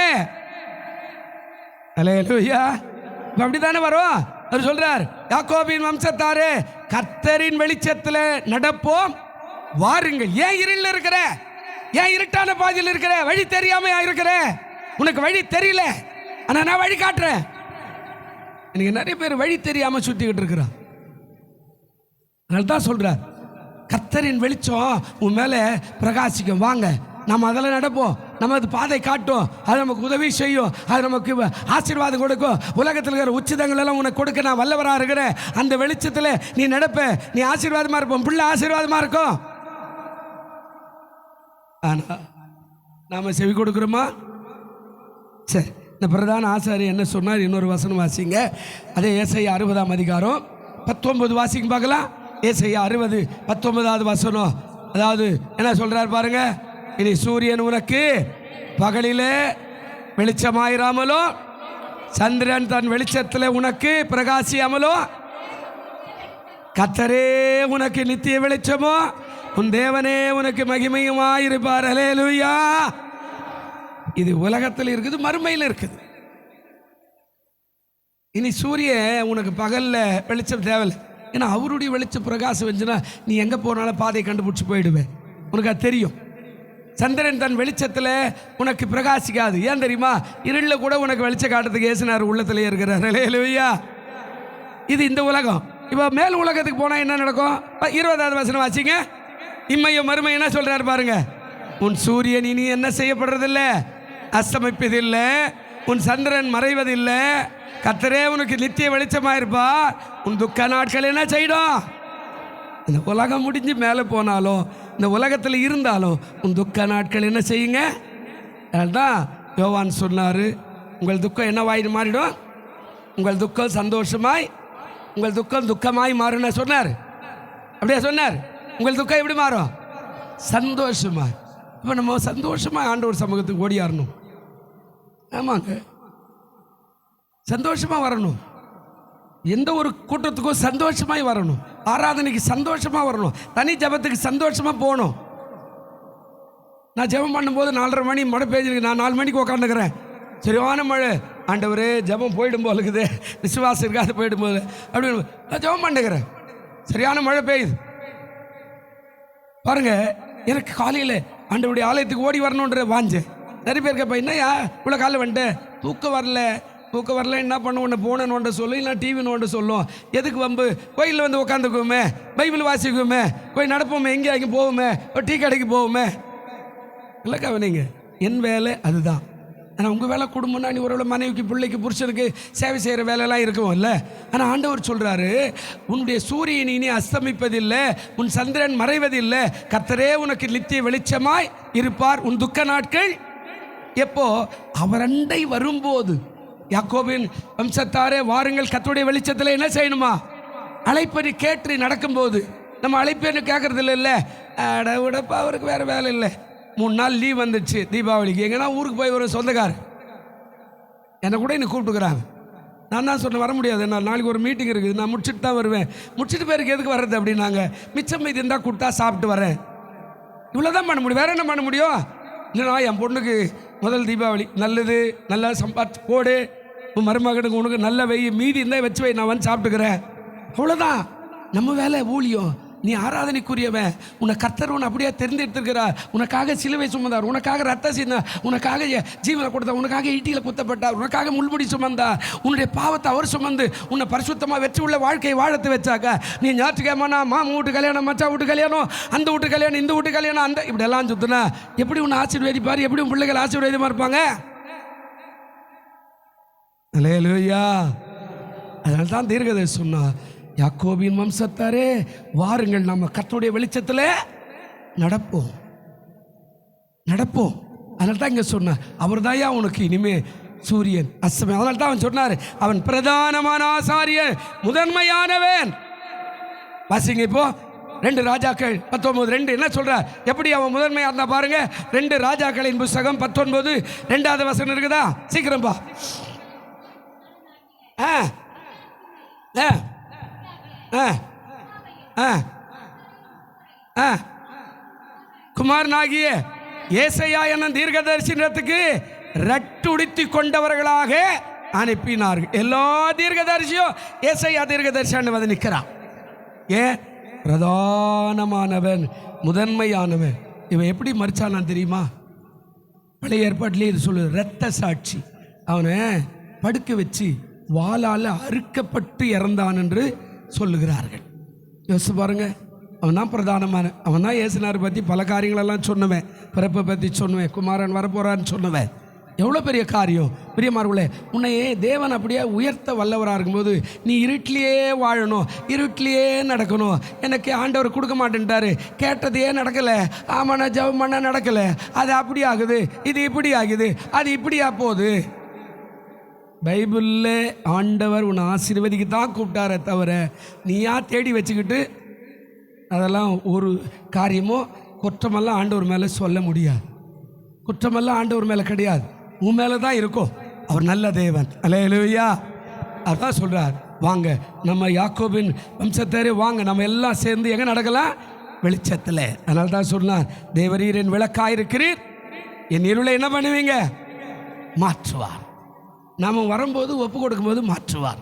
அல்லேலூயா. அப்படித்தானே வரும். அவர் சொல்றார், யாக்கோபின் வம்சத்தாரே, கர்த்தரின் வெளிச்சத்தில் நடப்போம் வாருங்கள். ஏன் இருளில் இருக்கிற? ஏன் இருட்டான பாதையில் இருக்கிற? வழி தெரியாம இருக்கிற? உனக்கு வழி தெரியல, ஆனா நான் வழி காட்டுறேன். எனக்கு நிறைய பேர் வழி தெரியாம சுத்திக்கிட்டு இருக்கிறான். அதனால தான் சொல்றார், கர்த்தரின் வெளிச்சம் உன் மேலே பிரகாசிக்கும், வாங்க நம்ம அதில் நடப்போம், நம்ம அது பாதை காட்டும், அது நமக்கு உதவி செய்யும், அது நமக்கு ஆசீர்வாதம் கொடுக்கும். உலகத்தில் இருக்கிற உச்சிதங்கள் எல்லாம் உனக்கு கொடுக்க நான் வல்லவராக இருக்கிறேன். அந்த வெளிச்சத்தில் நீ நடப்ப, நீ ஆசீர்வாதமாக இருப்போம், பிள்ளை ஆசீர்வாதமாக இருக்கும். ஆனால் நாம் செவி கொடுக்குறோமா? சரி, இந்த பிரதான ஆசாரியர் என்ன சொன்னார்? இன்னொரு வசனம் வாசிங்க. அதே ஏசாயா 60ஆம் அதிகாரம் 19 வாசிங்க பார்க்கலாம். ஏசாயா 60:19 வசனம். அதாவது என்ன சொல்றார் பாருங்க, இனி சூரியன் உனக்கு பகலிலே வெளிச்சமாயிராமலோ, சந்திரன் தன் வெளிச்சத்தில் உனக்கு பிரகாசியாமலோ, கர்த்தரே உனக்கு நித்திய வெளிச்சமோ, உன் தேவனே உனக்கு மகிமையுமாயிருப்பார். அல்லேலூயா. இது உலகத்தில் இருக்குது, மறுமையில் இருக்குது. இனி சூரியன் உனக்கு பகல்ல வெளிச்சம் தேவையில்லை, ஏன்னா அவருடைய வெளிச்சம் பிரகாசம் வந்துச்சுன்னா நீ எங்கே போனாலும் பாதையை கண்டுபிடிச்சி போயிடுவேன், உனக்கு அது தெரியும். சந்திரன் தன் வெளிச்சத்தில் உனக்கு பிரகாசிக்காது. ஏன் தெரியுமா? இருளில் கூட உனக்கு வெளிச்சம் காட்டுறதுக்கு ஏசுனார் உள்ளத்திலே இருக்கிறார். அல்லேலூயா. இது இந்த உலகம். இப்போ மேல் உலகத்துக்கு போனால் என்ன நடக்கும்? 20வது வசனம் வாசிங்க. இம்மையும் மறுமை என்ன சொல்றாரு பாருங்க. உன் சூரியன் இனி என்ன செய்யப்படுறதில்லை, அஸ்தமிப்பதில்லை, உன் சந்திரன் மறைவதில்லை, கர்த்தரே உனக்கு நித்திய வெளிச்சமாயிருப்பார். உன் துக்க நாட்கள் என்ன செய்யும்? இந்த உலகம் முடிஞ்சு மேலே போனாலும், இந்த உலகத்தில் இருந்தாலும் உன் துக்க நாட்கள் என்ன செய்யுங்க? அதுதான் யோவான் சொன்னார், உங்கள் துக்கம் என்னவாய் மாறிடும்? உங்கள் துக்கம் சந்தோஷமாய், உங்கள் துக்கம் துக்கமாய் மாறுன்னு சொன்னார். அப்படியே சொன்னார். உங்கள் துக்கம் எப்படி மாறும்? சந்தோஷமாய். இப்போ நம்ம சந்தோஷமாக ஆண்டவர் சமூகத்துக்கு ஓடியாரணும். ஆமாங்க, சந்தோஷமாக வரணும். எந்த ஒரு கூட்டத்துக்கும் சந்தோஷமாய் வரணும். ஆராதனைக்கு சந்தோஷமாக வரணும். தனி ஜபத்துக்கு சந்தோஷமாக போகணும். நான் ஜபம் பண்ணும்போது 4:30 மணி மழை பெய்ஞ்சிருக்கு, நான் 4 மணிக்கு உட்காந்துக்கிறேன். சரியான மழை, ஆண்டவரே ஜபம் போயிடும் போல இருக்குது, விசுவாசம் இருக்காது போயிடும் போது அப்படின்னு நான் ஜபம் பண்ணுகிறேன். சரியான மழை பெய்யுது பாருங்க. எனக்கு காலையில் ஆண்டவருடைய ஆலயத்துக்கு ஓடி வரணுன்ற வாஞ்சேன். நிறைய பேர் கேட்பேன், என்னையா இவ்வளோ காலையில் வந்துட்டேன், தூக்கம் வரல என்ன பண்ண உன்னை போனேன்னு ஒன்று சொல்லும், இல்லை டிவின்னு ஒன்று சொல்லும். எதுக்கு வம்பு? கோயிலில் வந்து உட்காந்துக்குவோமே, பைபிள் வாசிக்குவோமே, போய் நடப்போமே, எங்கேயும் அங்கே போவோமே, ஒரு டீ கடைக்கு போவோமே. இல்லை கவனிங்க, என் வேலை அதுதான். ஆனால் உங்கள் வேலை குடும்பம்னா நீ ஒரு மனைவிக்கு, பிள்ளைக்கு, புருஷனுக்கு சேவை செய்கிற வேலையெல்லாம் இருக்கும் இல்லை. ஆனால் ஆண்டவர் சொல்கிறாரு, உன்னுடைய சூரியன் இனி அஸ்தமிப்பதில்லை, உன் சந்திரன் மறைவதில்லை, கர்த்தரே உனக்கு நித்திய வெளிச்சமாய் இருப்பார். உன் துக்க நாட்கள் எப்போ? அவர் அண்டை வரும்போது. யாக்கோபின் வம்சத்தாரே வாருங்கள், கர்த்தருடைய வெளிச்சத்தில் என்ன செய்யணுமா? அழைப்படி கேட்டு நடக்கும்போது நம்ம அழைப்பேன்னு கேட்குறது இல்லை. அட விடப்பா, அவருக்கு வேறு வேலை இல்லை. 3 நாள் லீவ் வந்துடுச்சு தீபாவளிக்கு. எங்கன்னா ஊருக்கு போய் ஒரு சொந்தக்கார் என்னை கூட இன்னும் கூப்பிட்டுக்கிறாங்க. நான் தான் சொன்னேன், வர முடியாது, நான் நாளைக்கு ஒரு மீட்டிங் இருக்குது, நான் முடிச்சுட்டு தான் வருவேன். முடிச்சுட்டு பேருக்கு எதுக்கு வர்றது அப்படின்னாங்க. மிச்சம் இது இருந்தால் கொடுத்தா சாப்பிட்டு வரேன். இவ்வளோ தான் பண்ண முடியும், வேறு என்ன பண்ண முடியும்? இல்லைண்ணா என் பொண்ணுக்கு முதல் தீபாவளி, நல்லது, நல்லா சம்பாதிச்சு போடு, உன் மருமகனுக்கு உனக்கு நல்ல வை, மீதி இருந்தால் வச்சு வை, நான் வந்து சாப்பிட்டுக்கிறேன். அவ்வளோதான் நம்ம வேலை, ஊழியம். நீ ஆராதனைக்குரியவன். உன்னை கர்த்தர் உன்னை அப்படியே தெரிந்தெடுத்திருக்கிறார். உனக்காக சிலுவை சுமந்தார், உனக்காக ரத்தம் சிந்தார், உனக்காக ஜீவனை கொடுத்தார், உனக்காக ஈட்டியில் குத்தப்பட்டார், உனக்காக முள்முடி சுமந்தார். உன்னுடைய பாவத்தை அவர் சுமந்து உன்னை பரிசுத்தமாக வெற்றி உள்ள வாழ்க்கையை வாழத்து வச்சாக்க நீ ஞாயிற்றுக்கிழமைனா மாமன் வீட்டு கல்யாணம், மச்சா வீட்டு கல்யாணம், அந்த வீட்டு கல்யாணம், இந்த வீட்டு கல்யாணம், அந்த இப்படியெல்லாம் சுத்தினா எப்படி உன்னை ஆசீர்வதிப்பார்? எப்படி உன் பிள்ளைகள் ஆசீர்வாதமாக இருப்பாங்க? அல்லேலூயா. அதனால தான் தீர்க்கதரிசி சொன்னார், யாக்கோபின் வம்சத்தாரே வாருங்கள், நம்ம கர்த்தருடைய வெளிச்சத்தில் நடப்போம். அதனால தான் இங்கே சொன்னார், அவர் தாயா உனக்கு இனிமே சூரியன் அஸ்தமயம். அதனால தான் அவன் சொன்னார், அவன் பிரதானமான ஆசாரியன், முதன்மையானவன். வாசிங்க இப்போ 2 ராஜாக்கள் 19:2 என்ன சொல்றார்? எப்படி அவன் முதன்மையாக இருந்தா பாருங்க. 2 ராஜாக்களின் புஸ்தகம் 19 2வது வசனம் இருக்குதா? சீக்கிரம் பா. குமாரனாகிய ஏசையா என்னும் தீர்க்கதரிசனத்துக்கு ரட்டுடுத்தி கொண்டவர்களாக அனுப்பினார்கள். எல்லா தீர்க்கதரிசியும் ஏசையா தீர்க்கதரிசனம் வந்து நிற்கிறான். ஏன்? பிரதானமானவன், முதன்மையானவன். இவன் எப்படி மறிச்சானான் தெரியுமா? பழைய ஏற்பாட்டிலே இது சொல்லு, இரத்த சாட்சி. அவனை படுக்க வச்சு வாளால் அறுக்கப்பட்டு இறந்தான் என்று சொல்லுகிறார்கள். யோசிச்சு பாருங்க. அவன் தான் பிரதானமான, அவன் தான் இயேசுநாதரை பற்றி பல காரியங்களெல்லாம் சொன்னவன், பிறப்பை பற்றி சொன்னவன், குமாரன் வரப்போறான்னு சொன்னவன். எவ்வளோ பெரிய காரியம் பிரியமானவர்களே. உன்னையே தேவன் அப்படியே உயர்த்த வல்லவராக இருக்கும்போது நீ இருட்டிலேயே வாழணும், இருட்டிலேயே நடக்கணும். எனக்கு ஆண்டவர் கொடுக்க மாட்டேன்ட்டாரு, கேட்டதையே நடக்கலை, ஆமாண்ணா ஜெபம் பண்ண நடக்கலை, அது அப்படி ஆகுது, இது இப்படி ஆகுது, அது இப்படியா போகுது. பைபிளில் ஆண்டவர் உன்னை ஆசீர்வதிக்கு தான் கூப்பிட்டாரே தவிர நீயா தேடி வச்சுக்கிட்டு அதெல்லாம் ஒரு காரியமோ குற்றமெல்லாம் ஆண்டவர் மேலே சொல்ல முடியாது. குற்றமெல்லாம் ஆண்டவர் மேலே கிடையாது, உன் மேலே தான் இருக்கும். அவர் நல்ல தேவன். அல்லேலூயா. அதான் சொல்கிறார், வாங்க நம்ம யாக்கோபின் வம்சத்தாரே வாங்க, நம்ம எல்லாம் சேர்ந்து எங்கே நடக்கலாம்? வெளிச்சத்தில். அதனால தான் சொன்னார், தேவரீர் என் விளக்காயிருக்கிறீர், என் இருளை என்ன பண்ணுவீங்க? மாற்றுவார். நாம் வரும்போது ஒப்பு கொடுக்கும்போது மாற்றுவார்.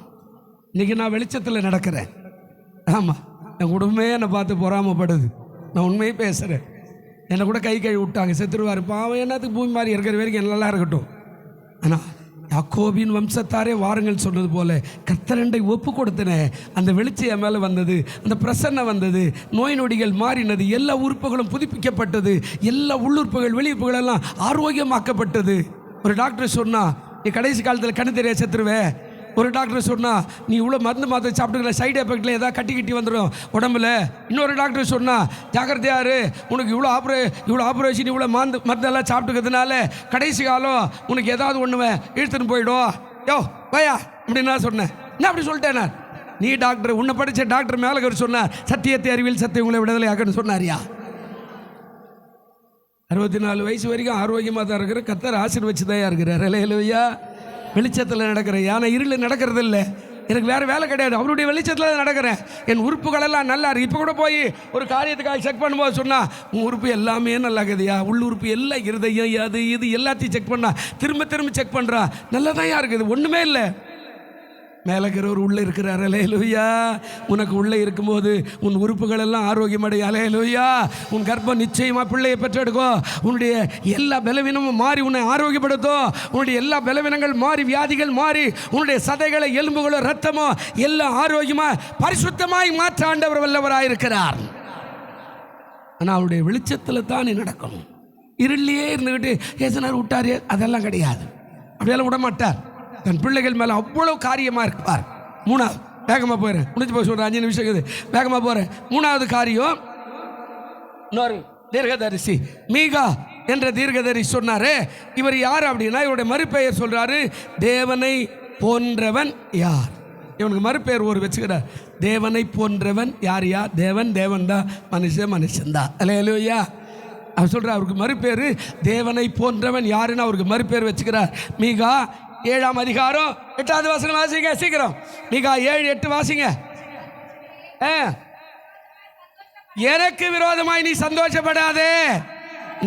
இன்றைக்கி நான் வெளிச்சத்தில் நடக்கிறேன். ஆமாம், என் குடும்பமே என்னை பார்த்து பொறாமப்படுது. நான் உண்மையை பேசுகிறேன். என்னை கூட கை கழுவி விட்டாங்க, செத்துருவார் பாவம், என்னத்துக்கு பூமி மாதிரி இருக்கிற வரைக்கும் நல்லா இருக்கட்டும். ஆனால் யாக்கோபின் வம்சத்தாரே வாருங்கள் சொன்னது போல கர்த்தரண்டை ஒப்பு கொடுத்தன. அந்த வெளிச்சம் என் மேலே வந்தது, அந்த பிரசன்னம் வந்தது, நோய் நொடிகள் மாறினது, எல்லா உறுப்புகளும் புதுப்பிக்கப்பட்டது, எல்லா உள்ளுறுப்புகள் வெளியுறுப்புகள் எல்லாம் ஆரோக்கியமாக்கப்பட்டது. ஒரு டாக்டர் சொன்னா, நீ கடைசி காலத்தில் கண்ணு தெரிய செத்துருவேன். ஒரு டாக்டர் சொன்னால் நீ இவ்வளோ மருந்து மாத்திரை சாப்பிட்டுக்கல, சைடு எஃபெக்டில் ஏதாவது கட்டி வந்துடும் உடம்புல. இன்னொரு டாக்டர் சொன்னால் ஜாக்கிரதையாரு, உனக்கு இவ்வளோ ஆப்ரேஷன் இவ்வளோ மருந்தெல்லாம் சாப்பிட்டுக்கிறதுனால கடைசி காலம் உனக்கு ஏதாவது ஒன்று இழுத்துன்னு போயிடும். யோ பையா அப்படின்னு நான் சொன்னேன். என்ன அப்படி சொல்லிட்டேன் நான்? நீ டாக்டர், உன்னை படித்த டாக்டர் மேலகர் சொன்னார், சத்தியத்தை அறிவியல் சத்தியம் உங்களை விடுதலை ஆக்கன்னு சொன்னாரியா? 64 வயசு வரைக்கும் ஆரோக்கியமாக தான் இருக்கிற கர்த்தர் ஆசீர்வச்சு தான் இருக்கிறார். அல்லேலூயா. வெளிச்சத்தில் நடக்கிறேன், ஆனால் இருளில் நடக்கிறது இல்லை. எனக்கு வேறு வேலை கிடையாது, அவருடைய வெளிச்சத்தில் நடக்கிறேன். என் உறுப்புகளெல்லாம் நல்லா இருக்கு. இப்போ கூட போய் ஒரு காரியத்துக்காக செக் பண்ணும்போது சொன்னால் உன் உறுப்பு எல்லாமே நல்லா இருக்குதுயா, உள்ளுறுப்பு எல்லாம் இருதையும் அது இது எல்லாத்தையும் செக் பண்ணா, திரும்ப செக் பண்ணுறா, நல்லா தான் இருக்குது, ஒன்றுமே இல்லை. மேலக்கிறவர் உள்ளே இருக்கிறார். அல்லேலூயா. உனக்கு உள்ளே இருக்கும்போது உன் உறுப்புகள் எல்லாம் ஆரோக்கியமடைய. அல்லேலூயா. உன் கர்ப்பம் நிச்சயமாக பிள்ளையை பெற்றெடுக்கும். உன்னுடைய எல்லா பலவீனமும் மாறி உன்னை ஆரோக்கியப்படுத்தும். உன்னுடைய எல்லா பலவீனங்கள் மாறி, வியாதிகள் மாறி, உன்னுடைய சதைகளை எலும்புகளோ ரத்தமோ எல்லாம் ஆரோக்கியமாக பரிசுத்தமாய் மாற்ற ஆண்டவர் வல்லவராக இருக்கிறார். ஆனால் அவருடைய வெளிச்சத்தில் தான் நீ நடக்கணும். இருளிலே இருந்துக்கிட்டு ஏசனார் விட்டார் அதெல்லாம் கிடையாது. அப்படியெல்லாம் விட மாட்டார். தன் பிள்ளைகள் மேலே அவ்வளோ காரியமாக இருப்பார். 3வது வேகமாக போகிறேன், முடிஞ்சு போய் சொல்கிறேன், 5 நிமிஷம் இருக்குது, வேகமாக போகிறேன். 3வது காரியம், இன்னொரு தீர்க்கதரிசி மீகா என்ற தீர்க்கதரிசி சொன்னார். இவர் யார் அப்படின்னா, இவருடைய மறுபெயர் சொல்கிறாரு, தேவனை போன்றவன் யார். இவனுக்கு மறுபெயர் ஒரு வச்சுக்கிறார், தேவனை போன்றவன் யார்? தேவன் தான், மனுஷன்தான். அல்லேலூயா. அவர் சொல்கிறார், அவருக்கு மறுபேர் தேவனை போன்றவன் யாருன்னு அவருக்கு மறுபேர் வச்சுக்கிறார். மீகா 7ஆம் அதிகாரம் 8வது வசனம் வாசிங்க சீக்கிரம். மீகா 7:8 வாசிங்க. எனக்கு விரோதமாய் நீ சந்தோஷப்படாதே,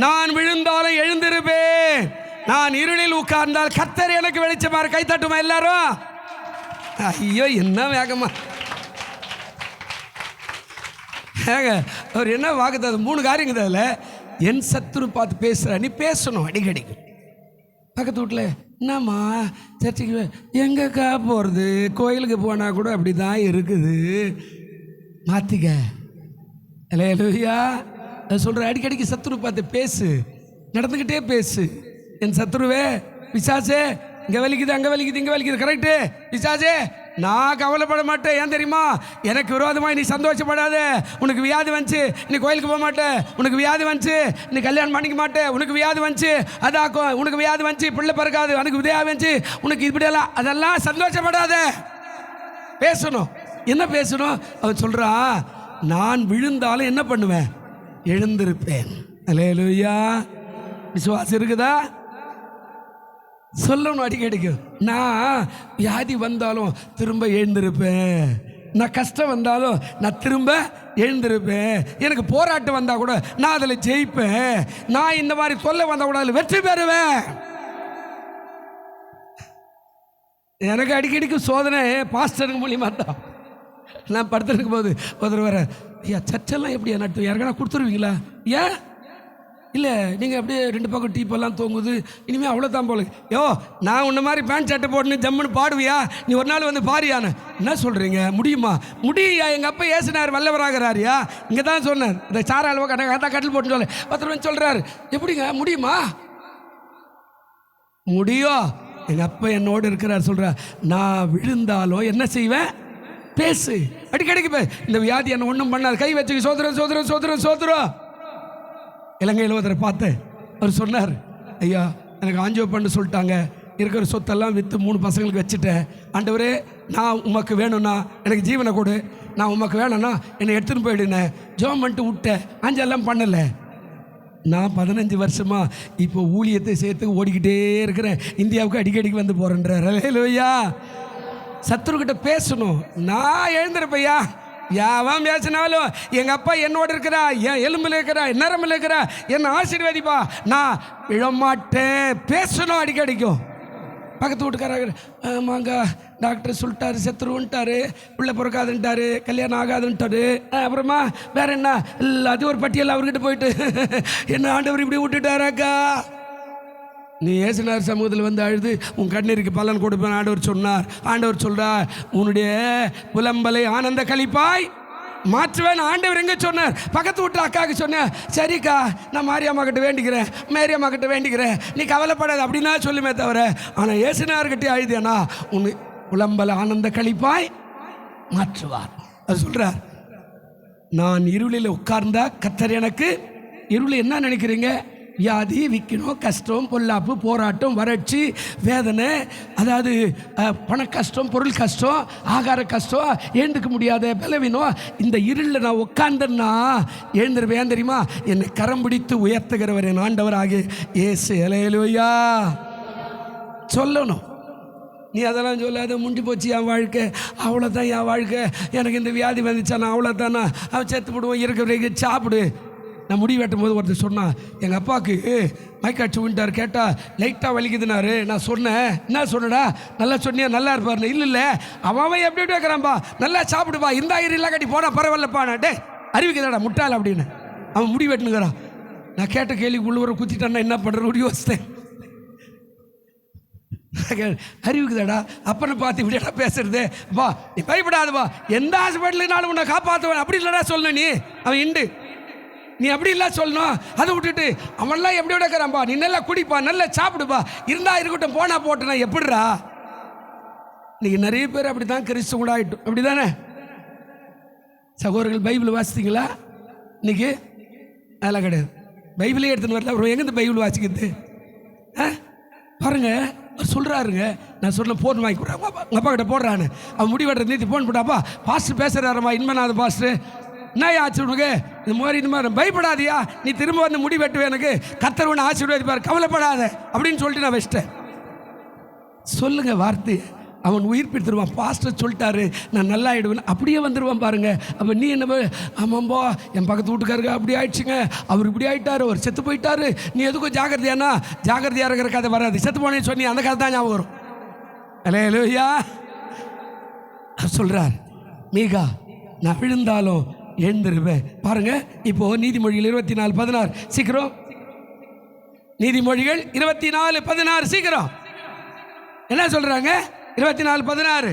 நான் விழுந்தாலும் எழுந்திருப்பேன், நான் இருளில் உட்கார்ந்தால் கர்த்தர் எனக்கு வெளிச்சமாறு. கை தட்டுமா எல்லாரும்? ஐயோ என்ன வேகமா அவர் என்ன வாக்குறது? 3 காரியங்க அதில். என் சத்துரு பார்த்து பேசுகிற, நீ பேசணும் அடிக்கடிக்கு. பக்கத்து வீட்டில் என்னம்மா சர்ச்சைக்கு எங்கக்கா போகிறது, கோயிலுக்கு போனால் கூட அப்படி தான் இருக்குது, மாற்றிக்க. அல்லேலூயா. சொல்கிற அடிக்கடிக்கு சத்துரு பார்த்து பேசு, நடந்துக்கிட்டே பேசு. என் சத்துருவே பிசாசே, இங்கே வலிக்குது அங்கே வலிக்குது இங்கே வலிக்குது, கரெக்டு பிசாசே, நான் கவலைப்பட மாட்டேன். ஏன் தெரியுமா? எனக்கு விரோதமாக நீ சந்தோஷப்படாத. உனக்கு வியாதி வந்துச்சு, நீ கோயிலுக்கு போக மாட்டேன். உனக்கு வியாதி வந்துச்சு, நீ கல்யாணம் பண்ணிக்க மாட்டேன். உனக்கு வியாதி வந்துச்சு, அதாக்கும். உனக்கு வியாதி வந்துச்சு, பிள்ளை பிறக்காது. உனக்கு வியாதி வந்துச்சு, உனக்கு இப்படியெல்லாம், அதெல்லாம் சந்தோஷப்படாத. பேசணும். என்ன பேசணும்? அவன் சொல்கிறான், நான் விழுந்தாலும் என்ன பண்ணுவேன்? எழுந்திருப்பேன். அல்லேலூயா. விசுவாசம் இருக்குதா? சொல்லணும் அடிக்கடிக்கு. நான் வியாதி வந்தாலும் திரும்ப எழுந்திருப்பேன், நான் கஷ்டம் வந்தாலும் நான் திரும்ப எழுந்திருப்பேன், எனக்கு போராட்டம் வந்தால் கூட நான் அதில் ஜெயிப்பேன், நான் இந்த மாதிரி சொல்ல வந்தால் கூட அதில் வெற்றி பெறுவேன். எனக்கு அடிக்கடிக்கு சோதனை பாஸ்டருக்கு மூலியமாக தான். நான் படுத்துருக்கும் போது ஒருத்தர் வர, ஐயா சர்ச்செல்லாம் எப்படியா நடத்துவீங்க, யாருக்கா கொடுத்துருவீங்களா? ஏன் இல்லை நீங்கள் அப்படியே 2 பக்கம் டீப்பெல்லாம் தூங்குது, இனிமேல் அவ்வளோதான் போல. யோ நான் உன்ன மாதிரி பேண்ட் சட்டை போட்டுன்னு ஜம்முன்னு பாடுவியா? நீ ஒரு நாள் வந்து பாரியான்னு. என்ன சொல்கிறீங்க? முடியுமா? முடியா. எங்கள் அப்பா ஏசுனார் வல்லவராகிறாரியா? இங்கே தான் சொன்னார். இந்த சார அளவு கட்டில் போட்டுன்னு சொல்ல ஒருத்தர் சொல்கிறார், எப்படிங்க முடியுமா? முடியும். எங்கள் அப்பா என்னோடு இருக்கிறார். சொல்கிறார், நான் விழுந்தாலும் என்ன செய்வேன்? பேசு. அடிக்கடிக்கு இந்த வியாதி என்ன ஒன்றும் பண்ணார். கை வச்சு சோதரம் சோதரம் சோதரம் சோதரம். இலங்கையில் ஒருத்தரை பார்த்தேன். அவர் சொன்னார், ஐயா எனக்கு ஆஞ்சியோ பண்ண சொல்லிட்டாங்க, இருக்கிற சொத்தெல்லாம் விற்று 3 பசங்களுக்கு வச்சுட்டேன். ஆண்டவரே நான் உமக்கு வேணும்னா எனக்கு ஜீவனை கொடு, நான் உமக்கு வேணும்னா என்னை எடுத்துன்னு போயிடுனேன். ஜோம் பண்ணிட்டு விட்டேன், ஆஞ்செல்லாம் பண்ணலை. நான் 15 வருஷமாக இப்போ ஊழியத்தை சேர்த்து ஓடிக்கிட்டே இருக்கிறேன். இந்தியாவுக்கு அடிக்கடிக்கு வந்து போகிறேன்றார். அல்லேலூயா. சத்துருக்கிட்ட பேசணும். நான் எழுந்திருப்பையா, யாவன் பேசினாலும் எங்கள் அப்பா என்னோடு இருக்கிறா, என் எலும்பில் இருக்கிறா, என் நரம்பில் இருக்கிறா, என்னை ஆசீர்வதிப்பா, நான் விழமாட்டேன். பேசணும் அடிக்கடிக்கும். பக்கத்து வீட்டுக்காரங்க, ஆமாங்க டாக்டர் சொல்லிட்டாரு, செத்துருன்ட்டாரு, பிள்ளை பிறக்காதுன்ட்டாரு, கல்யாணம் ஆகாதுன்ட்டாரு, அப்புறமா வேற என்ன எல்லாத்தையும் ஒரு பட்டியல் அவர்கிட்ட போயிட்டு என்ன ஆண்டவர் இப்படி விட்டுட்டாராக்கா. நீ ஏசுனார் சமூகத்தில் வந்து அழுது உன் கண்ணீருக்கு பலன் கொடுப்பேன் ஆண்டவர் சொன்னார். ஆண்டவர் சொல்றார், உன்னுடைய புலம்பலை ஆனந்த கழிப்பாய் மாற்றுவேன். ஆண்டவர் எங்கே சொன்னார்? பக்கத்து வீட்டில் அக்காவுக்கு சொன்னேன், சரிக்கா நான் மாரியம்மா கிட்ட வேண்டிக்கிறேன், மேரியம்மா கிட்ட வேண்டிக்கிறேன், நீ கவலைப்படாது அப்படின்னா சொல்லுமே தவிர, ஆனால் ஏசுனார்கிட்டே அழுதியானா உன் புலம்பலை ஆனந்த கழிப்பாய் மாற்றுவார். அது சொல்கிறார், நான் இருளில் உட்கார்ந்தா கர்த்தர் எனக்கு. இருள் என்ன நினைக்கிறீங்க? வியாதி, விற்கணும், கஷ்டம், பொல்லாப்பு, போராட்டம், வறட்சி, வேதனை, அதாவது பண கஷ்டம், பொருள் கஷ்டம், ஆகார கஷ்டம், எழுந்துக்க முடியாத பலவீனம். இந்த இருளில் நான் உட்கார்ந்தேன்னா எழுந்துருவேன் தெரியுமா? என்னை கரம் பிடித்து உயர்த்துகிறவர் என் ஆண்டவராகிய இயேசு. அல்லேலூயா. சொல்லணும். நீ அதெல்லாம் சொல்லாத, முண்டி போச்சு என் வாழ்க்கை, அவ்வளோதான் என் வாழ்க்கை, எனக்கு இந்த வியாதி வந்துச்சானா அவ்வளோதானா, அவன் செத்து விடுவோம், இருக்கிற சாப்பிடு. நான் முடி வெட்டும் போது ஒருத்தர் சொன்னான், எங்கள் அப்பாவுக்கு மைக்காட்சி விட்டார், கேட்டால் லைட்டாக வலிக்குதுனாரு. நான் சொன்னேன், என்ன சொன்னடா, நல்லா சொன்னியா, நல்லா இருப்பாருன்னு. இல்லை அவன் எப்படி எப்படி வைக்கிறான்பா, நல்லா சாப்பிடுப்பா, இந்த ஆயிரம் கட்டி போனால் பரவாயில்லப்பா. நான் டே அறிவிக்குதாடா முட்டாள் அப்படின்னு அவன் முடி வெட்டுனுங்கிறான். நான் கேட்ட கேள்விக்கு உள்ளவரை குத்திட்டான்னா என்ன பண்ணுற முடி வச்சிட்டேன். அறிவுக்குதாடா அப்பனை பார்த்து இப்படியா பேசுறது? வா நீ பயப்படாதுவா, எந்த ஹாஸ்பிட்டலுனாலும் உன்னை காப்பாற்றுவேன் அப்படி இல்லைடா சொல்லணும். நீ அவன் இண்டு, நீ அப்படி இல்லை சொல்லணும். அதை விட்டுட்டு அவன்லாம் எப்படி விடக்கிறான்பா, நீ நல்லா குடிப்பா, நல்லா சாப்பிடுப்பா, இருந்தா இருக்கட்டும், போனா போட்டுனா எப்படிரா? இன்னைக்கு நிறைய பேர் அப்படி தான் கிறிஸ்து கூட ஆகிட்டோம். அப்படி தானே சகோதரர்கள்? பைபிள் வாசித்தீங்களா இன்னைக்கு? அதெல்லாம் கிடையாது. பைபிளே எடுத்துன்னு வரல, அப்புறம் எங்கேருந்து பைபிள் வாசிக்கிறது? பாருங்க, அவர் சொல்கிறாருங்க, நான் சொன்ன ஃபோன் வாங்கி கொடுறேன் உங்கள் அப்பா கிட்ட போடுறான்னு. அவன் முடி வெட்டுற நீதி ஃபோன் போட்டாப்பா, பாஸ்டர் பேசுகிறாரம்மா இன்மநாத பாஸ்டர், என்ன ஆச்சு உனக்கு? இந்த மாதிரி பயப்படாதியா, நீ திரும்ப வந்து முடி வெட்டுவேன், எனக்கு கர்த்தர் ஒன்று ஆசீர்வதிப்பார், கவலைப்படாத அப்படின்னு சொல்லிட்டு நான் வச்சிட்டேன். சொல்லுங்க வார்த்தை, அவன் உயிர் பிடித்துருவான். பாஸ்டர் சொல்லிட்டாரு நான் நல்லா ஆயிடுவேன், அப்படியே வந்துடுவான் பாருங்க. அப்போ நீ என்ன, ஆமாம்பா என் பக்கத்து வீட்டுக்காரங்க அப்படி ஆயிடுச்சுங்க, அவர் இப்படி ஆயிட்டாரு, அவர் செத்து போயிட்டாரு, நீ எதுக்கும் ஜாக்கிரதையானா? ஜாக்கிரதையாக இருக்கிற கதை வராது. செத்து போனேன்னு சொன்னி அந்த கதை தான் ஞாபகம் வரும். அல்லேலூயா. சொல்றார் மீகா, நான் விழுந்தாலும் எழுந்திருவேன். பாருங்க இப்போ நீதிமொழிகள் 24:16 சீக்கிரம். நீதிமொழிகள் 24:16 சீக்கிரம். என்ன சொல்றாங்க? 24:16.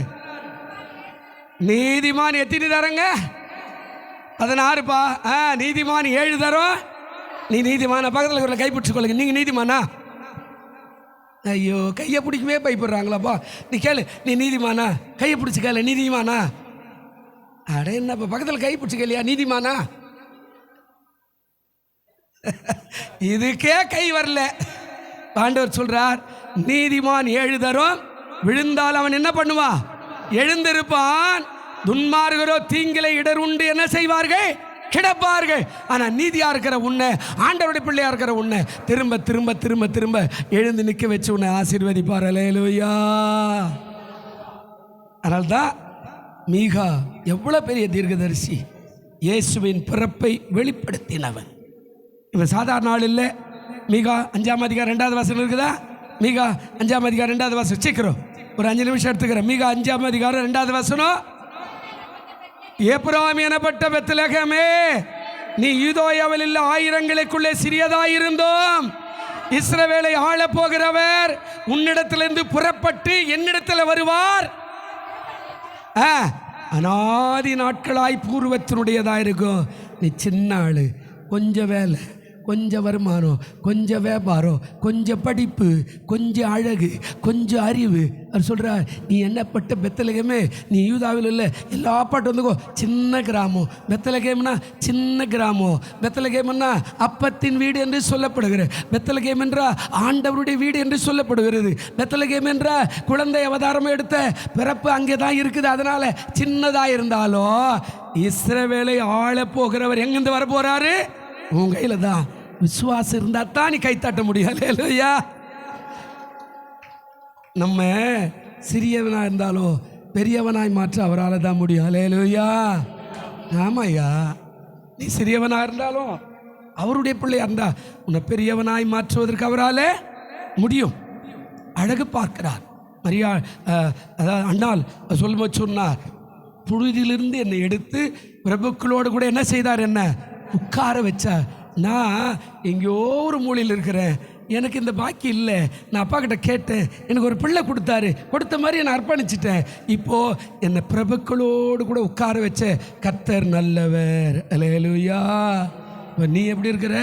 நீதிமான் எத்தனை தரங்க? 16பா. நீதிமான் 7 தரும். நீ நீதிமான பக்கத்தில் இருக்கிற கைப்பிடிச்சு கொள்ளுங்க. நீங்க நீதிமானா? ஐயோ, கையை பிடிக்கவே பயப்படுறாங்களாப்பா. நீ கேளு, நீ நீதிமானா? கையை பிடிச்சி கேளு, நீதிமானா? அட என்னப்பா பக்கத்தில் கை பிடிச்சி கேளியா, நீதிமானா? இதுக்கே கை வரல. ஆண்டவர் சொல்றார், நீதிமான் 7 தரும், விழுந்தால் அவன் என்ன பண்ணுவான்? எழுந்திருப்பான். துன்மார்கரோ தீங்கிலை இடர் உண்டு என்ன செய்வார்கள்? கிடப்பார்கள். ஆனா நீதியா இருக்கிற உன்னை, ஆண்டவருடைய பிள்ளையா இருக்கிற உன்னை திரும்ப திரும்ப திரும்ப திரும்ப எழுந்து நிற்க வச்சு உன்னை ஆசீர்வதிப்பார். அல்லேலூயா. அதனால்தான் மீகா எவ்வளவு பெரிய தீர்க்கதரிசி, இயேசுவின் பிறப்பை வெளிப்படுத்தினவன். இவன் சாதாரண ஆள் இல்லை. மீகா 5ஆம் அதிகாரம் 2வது வசனம் இருக்குதா? மீகா 5ஆம் அதிகாரம் 2வது வசனம் சீக்கிரம் ஒரு 5 நிமிஷம் எடுத்துக்கிறேன். மீகா 5ஆம் அதிகாரம் 2வது வசனம். எப்ராம் எனப்பட்ட பெத்லகேமே, நீ யூதேயாவில் உள்ள ஆயிரங்களுக்குள்ளே சிறியதாயிருந்தோம், இஸ்ரவேலை ஆள போகிறவர் உன்னிடத்திலிருந்து புறப்பட்டு என்னிடத்தில் வருவார். அநாதி நாட்களாய் பூர்வத்தினுடையதாயிருக்கும். நீ சின்ன ஆளு, கொஞ்சம் வேலை, கொஞ்சம் வருமானம், கொஞ்சம் வியாபாரம், கொஞ்சம் படிப்பு, கொஞ்சம் அழகு, கொஞ்சம் அறிவு. அவர் சொல்கிறார், நீ என்னப்பட்ட பெத்லகேமே, நீ யூதாவில் உள்ள எல்லா பாட்டு வந்துக்கோ. சின்ன கிராமம் பெத்லகேம்னா, சின்ன கிராமம். பெத்லகேம்னா அப்பத்தின் வீடு என்று சொல்லப்படுகிறது. பெத்லகேம் என்ற ஆண்டவருடைய வீடு என்று சொல்லப்படுகிறது. பெத்லகேம் என்ற குழந்தை அவதாரம் எடுத்த பிறப்பு அங்கே தான் இருக்குது. அதனால சின்னதாக இருந்தாலும் இஸ்ரவேலை ஆள போகிறவர் எங்கிருந்து வர போறாரு? உன் கையில தான். விசுவாசம் இருந்தா தான் நீ கைத்தட்ட முடியும். அல்லேலூயா. நம்ம சிறியவனா இருந்தாலும் பெரியவனாய் மாற்ற அவரால் தான் முடியும். அல்லேலூயா. ஆமாய்யா, நீ சிறியவனா இருந்தாலும் அவருடைய பிள்ளையா இருந்தா உன்னை பெரியவனாய் மாற்றுவதற்கு அவரால் முடியும். அழகு பார்க்கிறார். மரியா அதாவது அண்ணால் சொல்லும்போது சொன்னார், புழுதியிலிருந்து என்னை எடுத்து பிரபுக்களோடு கூட என்ன செய்தார்? என்ன உட்கார வச்சார். நான் எங்கேயோ ஒரு மூலையில் இருக்கிறேன், எனக்கு இந்த பாக்கி இல்லை. நான் அப்பா கிட்ட கேட்டேன், எனக்கு ஒரு பிள்ளை கொடுத்தாரு, கொடுத்த மாதிரி என்னை அர்ப்பணிச்சிட்டேன். இப்போது என்னை பிரபுக்களோடு கூட உட்கார வச்ச கர்த்தர் நல்லவர். அல்லேலூயா. இப்போ நீ எப்படி இருக்கிற?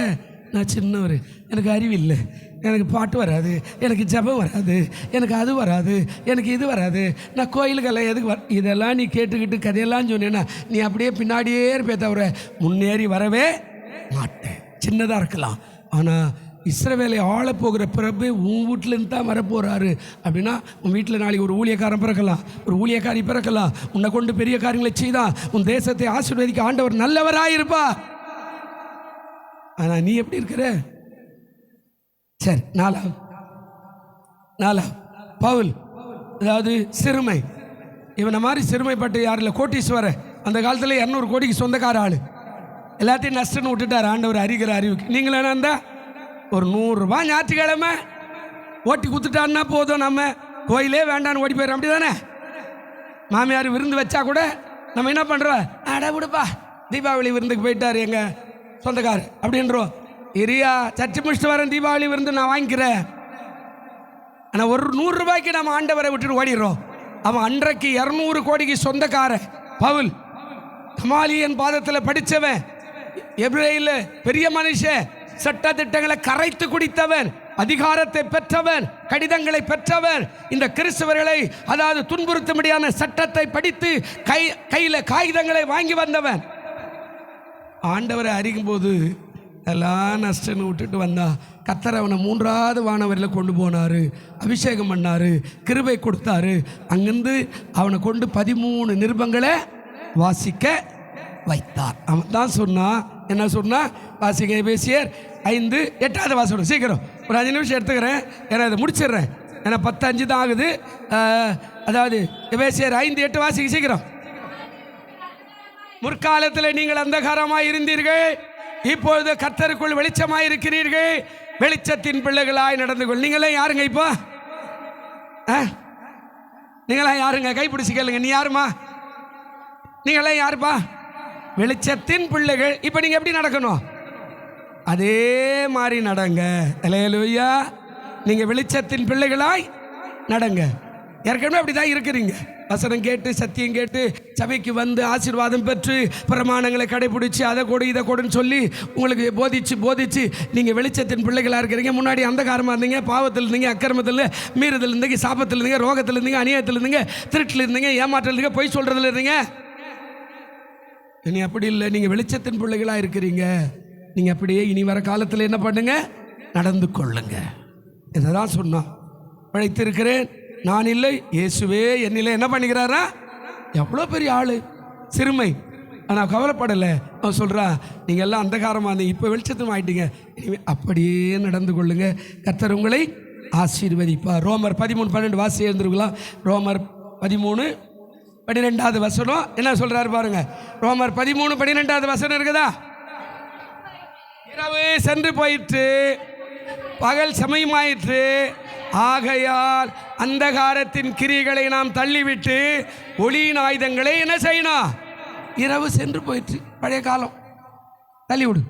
நான் சின்னவர், எனக்கு அறிவு இல்லை, எனக்கு பாட்டு வராது, எனக்கு ஜபம் வராது, எனக்கு அது வராது, எனக்கு இது வராது, நான் கோயிலுக்கெல்லாம் எதுக்கு இதெல்லாம் நீ கேட்டுக்கிட்டு கதையெல்லாம் சொன்னேன்னா நீ அப்படியே பின்னாடியே இருப்பே தவிர முன்னேறி வரவே மாட்டேன். சின்னதாக இருக்கலாம், ஆனால் இஸ்ரவேலை ஆள போகிற பிரபு உன் வீட்டிலேருந்து தான் வரப்போகிறாரு. அப்படின்னா உன் வீட்டில் நாளைக்கு ஒரு ஊழியக்காரன் பிறக்கலாம், ஒரு ஊழியக்காரி பிறக்கலாம். உன்னை கொண்டு பெரிய காரியங்களை செய்தான் உன் தேசத்தை ஆசீர்வதிக்க ஆண்டவர் நல்லவராயிருப்பா. ஆனால் நீ எப்படி இருக்கிற? சரி, நாலாவது பவுல், அதாவது சிறுமை. இவனை மாதிரி சிறுமைப்பட்டு யார் இல்லை, கோட்டீஸ்வர. அந்த காலத்தில் 200 கோடிக்கு சொந்தக்கார ஆள். எல்லாத்தையும் நஷ்டன்னு விட்டுட்டார் ஆண்டவர் அறிகிற அறிவுக்கு. நீங்களும் என்ன இருந்தால் ஒரு 100 ரூபாய் ஞாயிற்றுக்கிழமை ஓட்டி குத்துட்டான்னா போதும், நம்ம கோயிலே வேண்டான்னு ஓடி போயிடும். அப்படி தானே? மாமியார் விருந்து வச்சா கூட நம்ம என்ன பண்ணுறோம்? அட விடுப்பா, தீபாவளி விருந்துக்கு போயிட்டார் எங்கள் சொந்தக்கார் அப்படின்றோம். இரியா, சர்ச்சை முடிச்சுட்டு வரேன், தீபாவளி விருந்து நான் வாங்கிக்கிறேன். ஆனால் ஒரு 100 ரூபாய்க்கு நம்ம ஆண்டவரை விட்டுட்டு ஓடிடுறோம். அவன் அன்றைக்கு 200 கோடிக்கு சொந்தக்கார பவுல். கமாலியன் பாதத்தில் படித்தவன், எபிரேயில் பெரிய மனுஷன், சட்ட திட்டங்களை கரைத்து குடித்தவன், அதிகாரத்தை பெற்றவன், கடிதங்களை பெற்றவன். இந்த கிறிஸ்தவர்களை அதாவது துன்புறுத்தும்படியான சட்டத்தை படித்து கையில் காகிதங்களை வாங்கி வந்தவன். ஆண்டவரை அறியும் போது எல்லாம் நஷ்டன்னு விட்டுட்டு வந்தா கர்த்தர் அவனை 3வது வானவரில் கொண்டு போனார், அபிஷேகம் பண்ணார், கிருபை கொடுத்தாரு. அங்கிருந்து அவனை கொண்டு 13 நிருபங்களை வாசிக்க வைத்தார். அவன் தான் சொன்னான். என்ன சொன்னா? வாசிக்க எபேசியர் 5 8வது வாசனம். சீக்கிரம் ஒரு 5 நிமிஷம் எடுத்துக்கிறேன், ஏன்னா இதை முடிச்சிடுறேன். ஏன்னா 10:05 தான் ஆகுது. அதாவது எபேசியர் 5:8 வாசிக்க சீக்கிரம். முற்காலத்தில் நீங்கள் அந்தகாரமாய் இருந்தீர்கள், இப்பொழுது கர்த்தருக்குள் வெளிச்சமாய் இருக்கிறீர்கள், வெளிச்சத்தின் பிள்ளைகளாய் நடந்து கொள். நீங்களே யாருங்க இப்போ? நீங்களா யாருங்க? கைப்பிடிச்சு கேளுங்க. நீ யாருமா? நீங்களே யாருப்பா? வெளிச்சத்தின் பிள்ளைகள். இப்போ நீங்க எப்படி நடக்கணும்? அதே மாதிரி நடங்க. அல்லேலூயா. நீங்க வெளிச்சத்தின் பிள்ளைகளாய் நடங்க. ஏற்கனவே அப்படிதான் இருக்கிறீங்க. வசனம் கேட்டு சத்தியம் கேட்டு சபைக்கு வந்து ஆசீர்வாதம் பெற்று பிரமாணங்களை கடைபிடிச்சு அதை கொடு இதை கொடுன்னு சொல்லி உங்களுக்கு போதிச்சு நீங்கள் வெளிச்சத்தின் பிள்ளைகளாக இருக்கிறீங்க. முன்னாடி அந்தகாரமாக இருந்தீங்க, பாவத்தில் இருந்தீங்க, அக்கிரமத்தில் மீறுதல் இருந்தீங்க, சாபத்தில் இருந்தீங்க, ரோகத்தில் இருந்தீங்க, அநியாயத்தில் இருந்தீங்க, திருட்டில் இருந்தீங்க, ஏமாற்றல் இருந்தீங்க, பொய் சொல்கிறதுல இருந்தீங்க. இனி அப்படி இல்லை. நீங்கள் வெளிச்சத்தின் பிள்ளைகளாக இருக்கிறீங்க. நீங்கள் அப்படியே இனி வர காலத்தில் என்ன பண்ணுங்க? நடந்து கொள்ளுங்க. இதை தான் சொன்னான். படைத்திருக்கிறேன், நான் இல்லை, இயேசுவே என்னிலே என்ன பண்ணிக்கிறாரா? எவ்வளோ பெரிய ஆள், சிறுமை. ஆனால் கவலைப்படலை. அவன் சொல்கிறான், நீங்கள் எல்லாம் அந்தகாரமாக இருந்தீங்க, இப்போ வெளிச்சத்தும் ஆகிட்டீங்க, இனிமேல் அப்படியே நடந்து கொள்ளுங்க, கர்த்தர் உங்களை ஆசீர்வதிப்பார். ரோமர் 13:12 வாசி எழுந்திருக்கலாம். ரோமர் 13:12 வசனம் என்ன சொல்கிறாரு பாருங்க. ரோமர் 13:12 வசனம் இருக்குதா? இரவு சென்று போயிற்று, பகல் சமயமாயிற்று, ஆகையால் அந்தகாரத்தின் கிரியைகளை நாம் தள்ளிவிட்டு ஒளியின் ஆயுதங்களை என்ன செய்யணும்? இரவு சென்று போயிற்று, பழைய காலம் தள்ளிவிடு.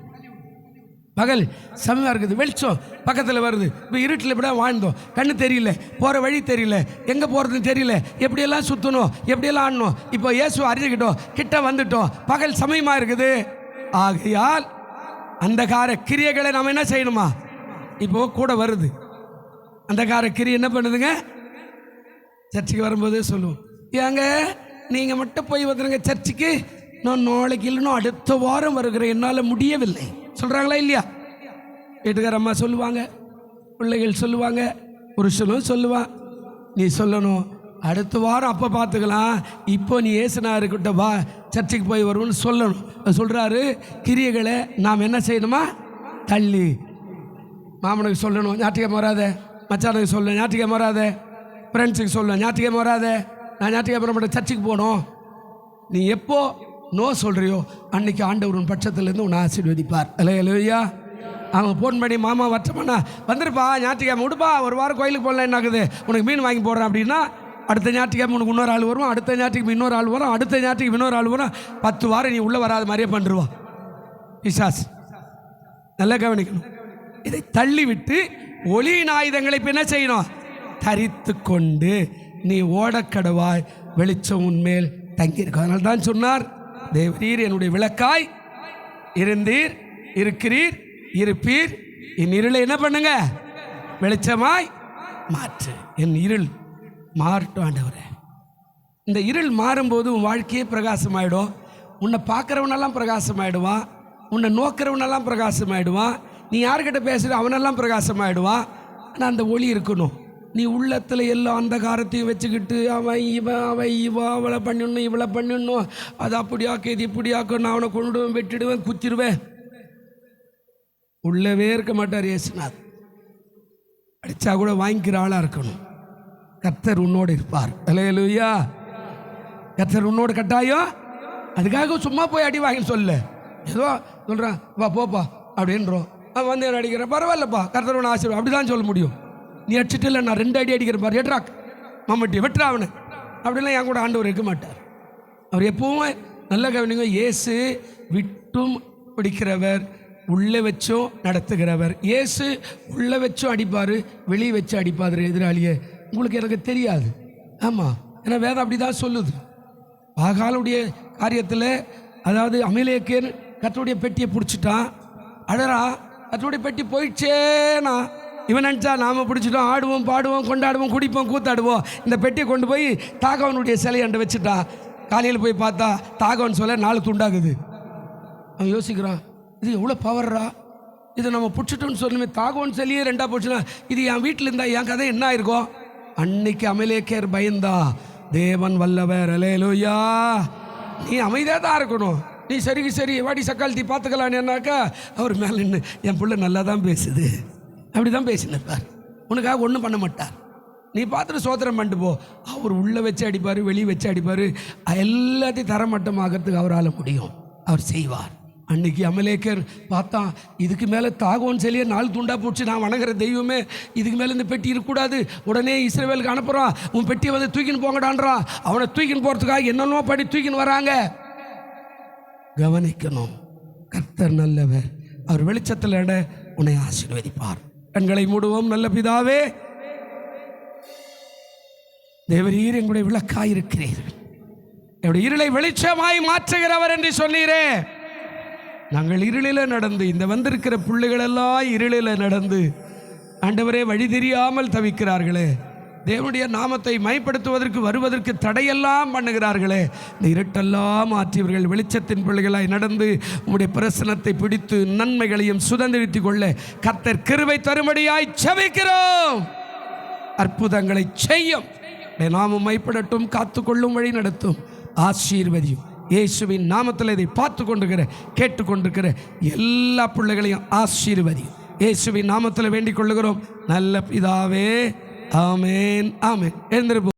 பகல் சமயமாக இருக்குது, வெளிச்சம் பக்கத்தில் வருது. இப்போ இருட்டில் இப்படி வாழ்ந்தோம், கண்ணு தெரியல, போகிற வழி தெரியல, எங்கே போகிறதுன்னு தெரியல, எப்படியெல்லாம் சுற்றணும், எப்படியெல்லாம் ஆடணும். இப்போ இயேசு அறிஞ்சுக்கிட்டோம், கிட்ட வந்துட்டோம், பகல் சமயமாக இருக்குது. ஆகையால் அந்தகார கிரியைகளை நாம் என்ன செய்யணுமா? இப்போ கூட வருது அந்தகார கிரி. என்ன பண்ணுதுங்க? சர்ச்சுக்கு வரும்போது சொல்லுவோம், ஏங்க நீங்கள் மட்டும் போய் வந்துடுங்க சர்ச்சுக்கு, நான் நாளைக்கு இல்லைன்னா அடுத்த வாரம் வருகிறேன், என்னால் முடியவில்லை சொல்கிறாங்களா இல்லையா? வீட்டுக்கார அம்மா சொல்லுவாங்க, பிள்ளைகள் சொல்லுவாங்க, புருஷனும் சொல்லுவான். நீ சொல்லணும், அடுத்த வாரம் அப்போ பார்த்துக்கலாம், இப்போ நீ ஏசுனா இருக்கட்ட வா சர்ச்சுக்கு போய் வருவோன்னு சொல்லணும். சொல்கிறாரு, கிரியைகளை நாம் என்ன செய்யணுமா? தள்ளி. மாமனுக்கு சொல்லணும், ஞாயிற்றுக்கிழமை வராத. மச்சானுக்கு சொல்லணும், ஞாயிற்றுக்கிழமை வராத. ஃப்ரெண்ட்ஸுக்கு சொல்லணும், ஞாயிற்றுக்கிழமை வராத, நான் ஞாயிற்றுக்கிழமை மட்டும் சர்ச்சுக்கு போகணும். நீ எப்போ நோ சொல்கிறியோ அன்னைக்கு ஆண்டவர் உன் பட்சத்துலேருந்து உன்னை ஆசீர்வதிப்பார். அல்லேலூயா. அவங்க ஃபோன் பண்ணி, மாமா வரட்டமாண்ணா, வந்துருப்பா ஞாயிற்றுக்கிழமை விடுப்பா, ஒரு வாரம் கோயிலுக்கு போடலாம், என்ன ஆகுது, உனக்கு மீன் வாங்கி போடுறேன் அப்படின்னா, அடுத்த ஞாயிற்றுக்கிழமை உனக்கு இன்னொரு ஆள் வரும், அடுத்த ஞாயிற்றுக்கு இன்னொரு ஆள் வரும், அடுத்த ஞாயிற்றுக்கு இன்னொரு ஆள் வரும். 10 வாரம் நீ உள்ளே வராத மாதிரியே பண்ணிடுவான் பிசாசு. நல்லா கவனிக்கணும். இதை தள்ளிவிட்டு ஒளியின் ஆயுதங்களை இப்போ என்ன செய்யணும்? தரித்து கொண்டு நீ ஓடக்கடவாய், வெளிச்சம் உன்மேல் தங்கியிருக்கும். அதனால தான் சொன்னார், தேவரீர் என்னுடைய விளக்காய் இருந்தீர், இருக்கிறீர், இருப்பீர், என் இருளை என்ன பண்ணுங்க? வெளிச்சமாய் மாற்று. என் இருள் மாறட்டும் ஆண்டவரே. இந்த இருள் மாறும்போது உன் வாழ்க்கையே பிரகாசமாயிடும். உன்னை பார்க்குறவனெல்லாம் பிரகாசமாயிடுவான், உன்னை நோக்கிறவனெல்லாம் பிரகாசமாயிடுவான், நீ யார்கிட்ட பேசுகிற அவனெல்லாம் பிரகாசமாயிடுவான். ஆனால் அந்த ஒளி இருக்கணும். நீ உள்ளத்தில் எல்லா அந்தகாரத்தையும் வச்சுக்கிட்டு அவன் இவன் அவளை பண்ணிடணும், இவளை பண்ணிடணும், அது அப்படியாக்க இது இப்படியாக்க, நான் அவனை கொண்டுடுவேன், வெட்டிடுவேன், குத்திடுவேன், உள்ளவே இருக்க மாட்டார் இயேசுநாத். அடித்தா கூட வாங்கிக்கிற ஆளாக இருக்கணும். கர்த்தர் உன்னோடு இருப்பார். அல்லேலூயா. கர்த்தர் உன்னோடு கட்டாயம். அதுக்காக சும்மா போய் அடி வாங்கி சொல்ல, ஏதோ சொல்கிறான் வா போப்பா அப்படின்றோம், அவன் வந்து என்ன அடிக்கிறேன், பரவாயில்லப்பா கர்த்தர் உன்னை ஆசீர்வாதம் அப்படி தான் சொல்ல முடியும். நீ அடிச்சுட்டு இல்லை, நான் 2 அடி அடிக்கிறேன் பாரு, எட்ராக் மம்மட்டி வெட்டுறா அவனை, அப்படிலாம் என் கூட ஆண்டவர் இருக்க மாட்டார். அவர் எப்பவும் நல்ல கவனிங்க, இயேசு விட்டும் பிடிக்கிறவர், உள்ளே வச்சும் நடத்துகிறவர். இயேசு உள்ளே வச்சும் அடிப்பார், வெளியே வச்சு அடிப்பார் எதிராளியை. உங்களுக்கு எனக்கு தெரியாது. ஆமாம், ஏன்னா வேதம் அப்படி தான் சொல்லுது. ஆகாலுடைய காரியத்தில், அதாவது அமலேக்கேன் கர்த்தருடைய பெட்டியை பிடிச்சிட்டான், அழறா, கர்த்தருடைய பெட்டி போயிடுச்சேனா இவன் நினச்சா நாம் பிடிச்சிட்டோம், ஆடுவோம், பாடுவோம், கொண்டாடுவோம், குடிப்போம், கூத்தாடுவோம். இந்த பெட்டியை கொண்டு போய் தாகவனுடைய சிலையண்டை வச்சுட்டான். காலையில் போய் பார்த்தா தாகவன் சொல்ல 4 துண்டாகுது. அவன் யோசிக்கிறான், இது எவ்வளோ பவர்ரா, இது நம்ம பிடிச்சிட்டோன்னு சொல்லுமே தாகோன்னு சொல்லியே ரெண்டா போச்சுன்னா இது என் வீட்டில் இருந்தால் என் கதை என்ன ஆயிருக்கும்? அன்னைக்கு அமலேக்கர் பயந்தா. தேவன் வல்லவர், அல்லேலூயா. நீ அமைதியாக தான் இருக்கணும். நீ சரி வாடி சக்காலத்தி பார்த்துக்கலான்னாக்கா அவர் மேலே நின்று என் பிள்ளை நல்லா தான் பேசுது அப்படி தான் பேசினிருப்பார். உனக்காக ஒன்றும் பண்ண மாட்டார். நீ பார்த்துட்டு சோதனம் பண்ணிட்டு போ. அவர் உள்ளே வச்சு அடிப்பார், வெளியே வச்சு அடிப்பார். எல்லாத்தையும் தரமட்டமாகறதுக்கு அவரால் முடியும். அவர் செய்வார். அன்னைக்கு அமலேக்கர் பார்த்தான், இதுக்கு மேலே தாகோன்னு சொல்லியே 4 துண்டா போச்சு. நான் வணங்குற தெய்வமே, இதுக்கு மேலே இந்த பெட்டி இருக்கக்கூடாது. உடனே இஸ்ரவேலுக்கு அனுப்புகிறான். உன் பெட்டியை வந்து தூக்கின்னு போங்கடான்றான். அவனை தூக்கின்னு போகிறதுக்காக என்னென்னோ படி தூக்கின்னு வராங்க. கவனிக்கணும். கர்த்தர் நல்லவர். அவர் வெளிச்சத்தில் உன்னை ஆசீர்வதிப்பார். கண்களை மூடுவோம். நல்ல பிதாவே, தேவரீர் எங்களுடைய விளக்காயிருக்கிறீர்கள். என்னுடைய இருளை வெளிச்சமாய் மாற்றுகிறவர் என்று சொன்னீரே. நாங்கள் இருளில் நடந்து, இந்த வந்திருக்கிற பிள்ளைகளெல்லாம் இருளில் நடந்து ஆண்டவரே வழி தெரியாமல் தவிக்கிறார்களே. தேவனுடைய நாமத்தை மைப்படுத்துவதற்கு வருவதற்கு தடையெல்லாம் பண்ணுகிறார்களே. இந்த இருட்டெல்லாம் மாற்றியவர்கள் வெளிச்சத்தின் பிள்ளைகளாய் நடந்து உம்முடைய பிரசனத்தை பிடித்து நன்மைகளையும் சுதந்திரித்துக் கொள்ள கர்த்தர் கிருபை தரும்படியாய் ஜெபிக்கிறோம். அற்புதங்களை செய்யும். நாமும் மைப்படட்டும், காத்துக்கொள்ளும், வழி நடத்தும், ஆசீர்வதியும். இயேசுவின் நாமத்தில் இதை பார்த்து கொண்டிருக்கிற கேட்டுக்கொண்டிருக்கிற எல்லா பிள்ளைகளையும் ஆசீர்வதியும். இயேசுவின் நாமத்தில் வேண்டிக் கொள்ளுகிறோம் நல்ல பிதாவே. ஆமேன், ஆமேன். எழுந்திருப்போம்.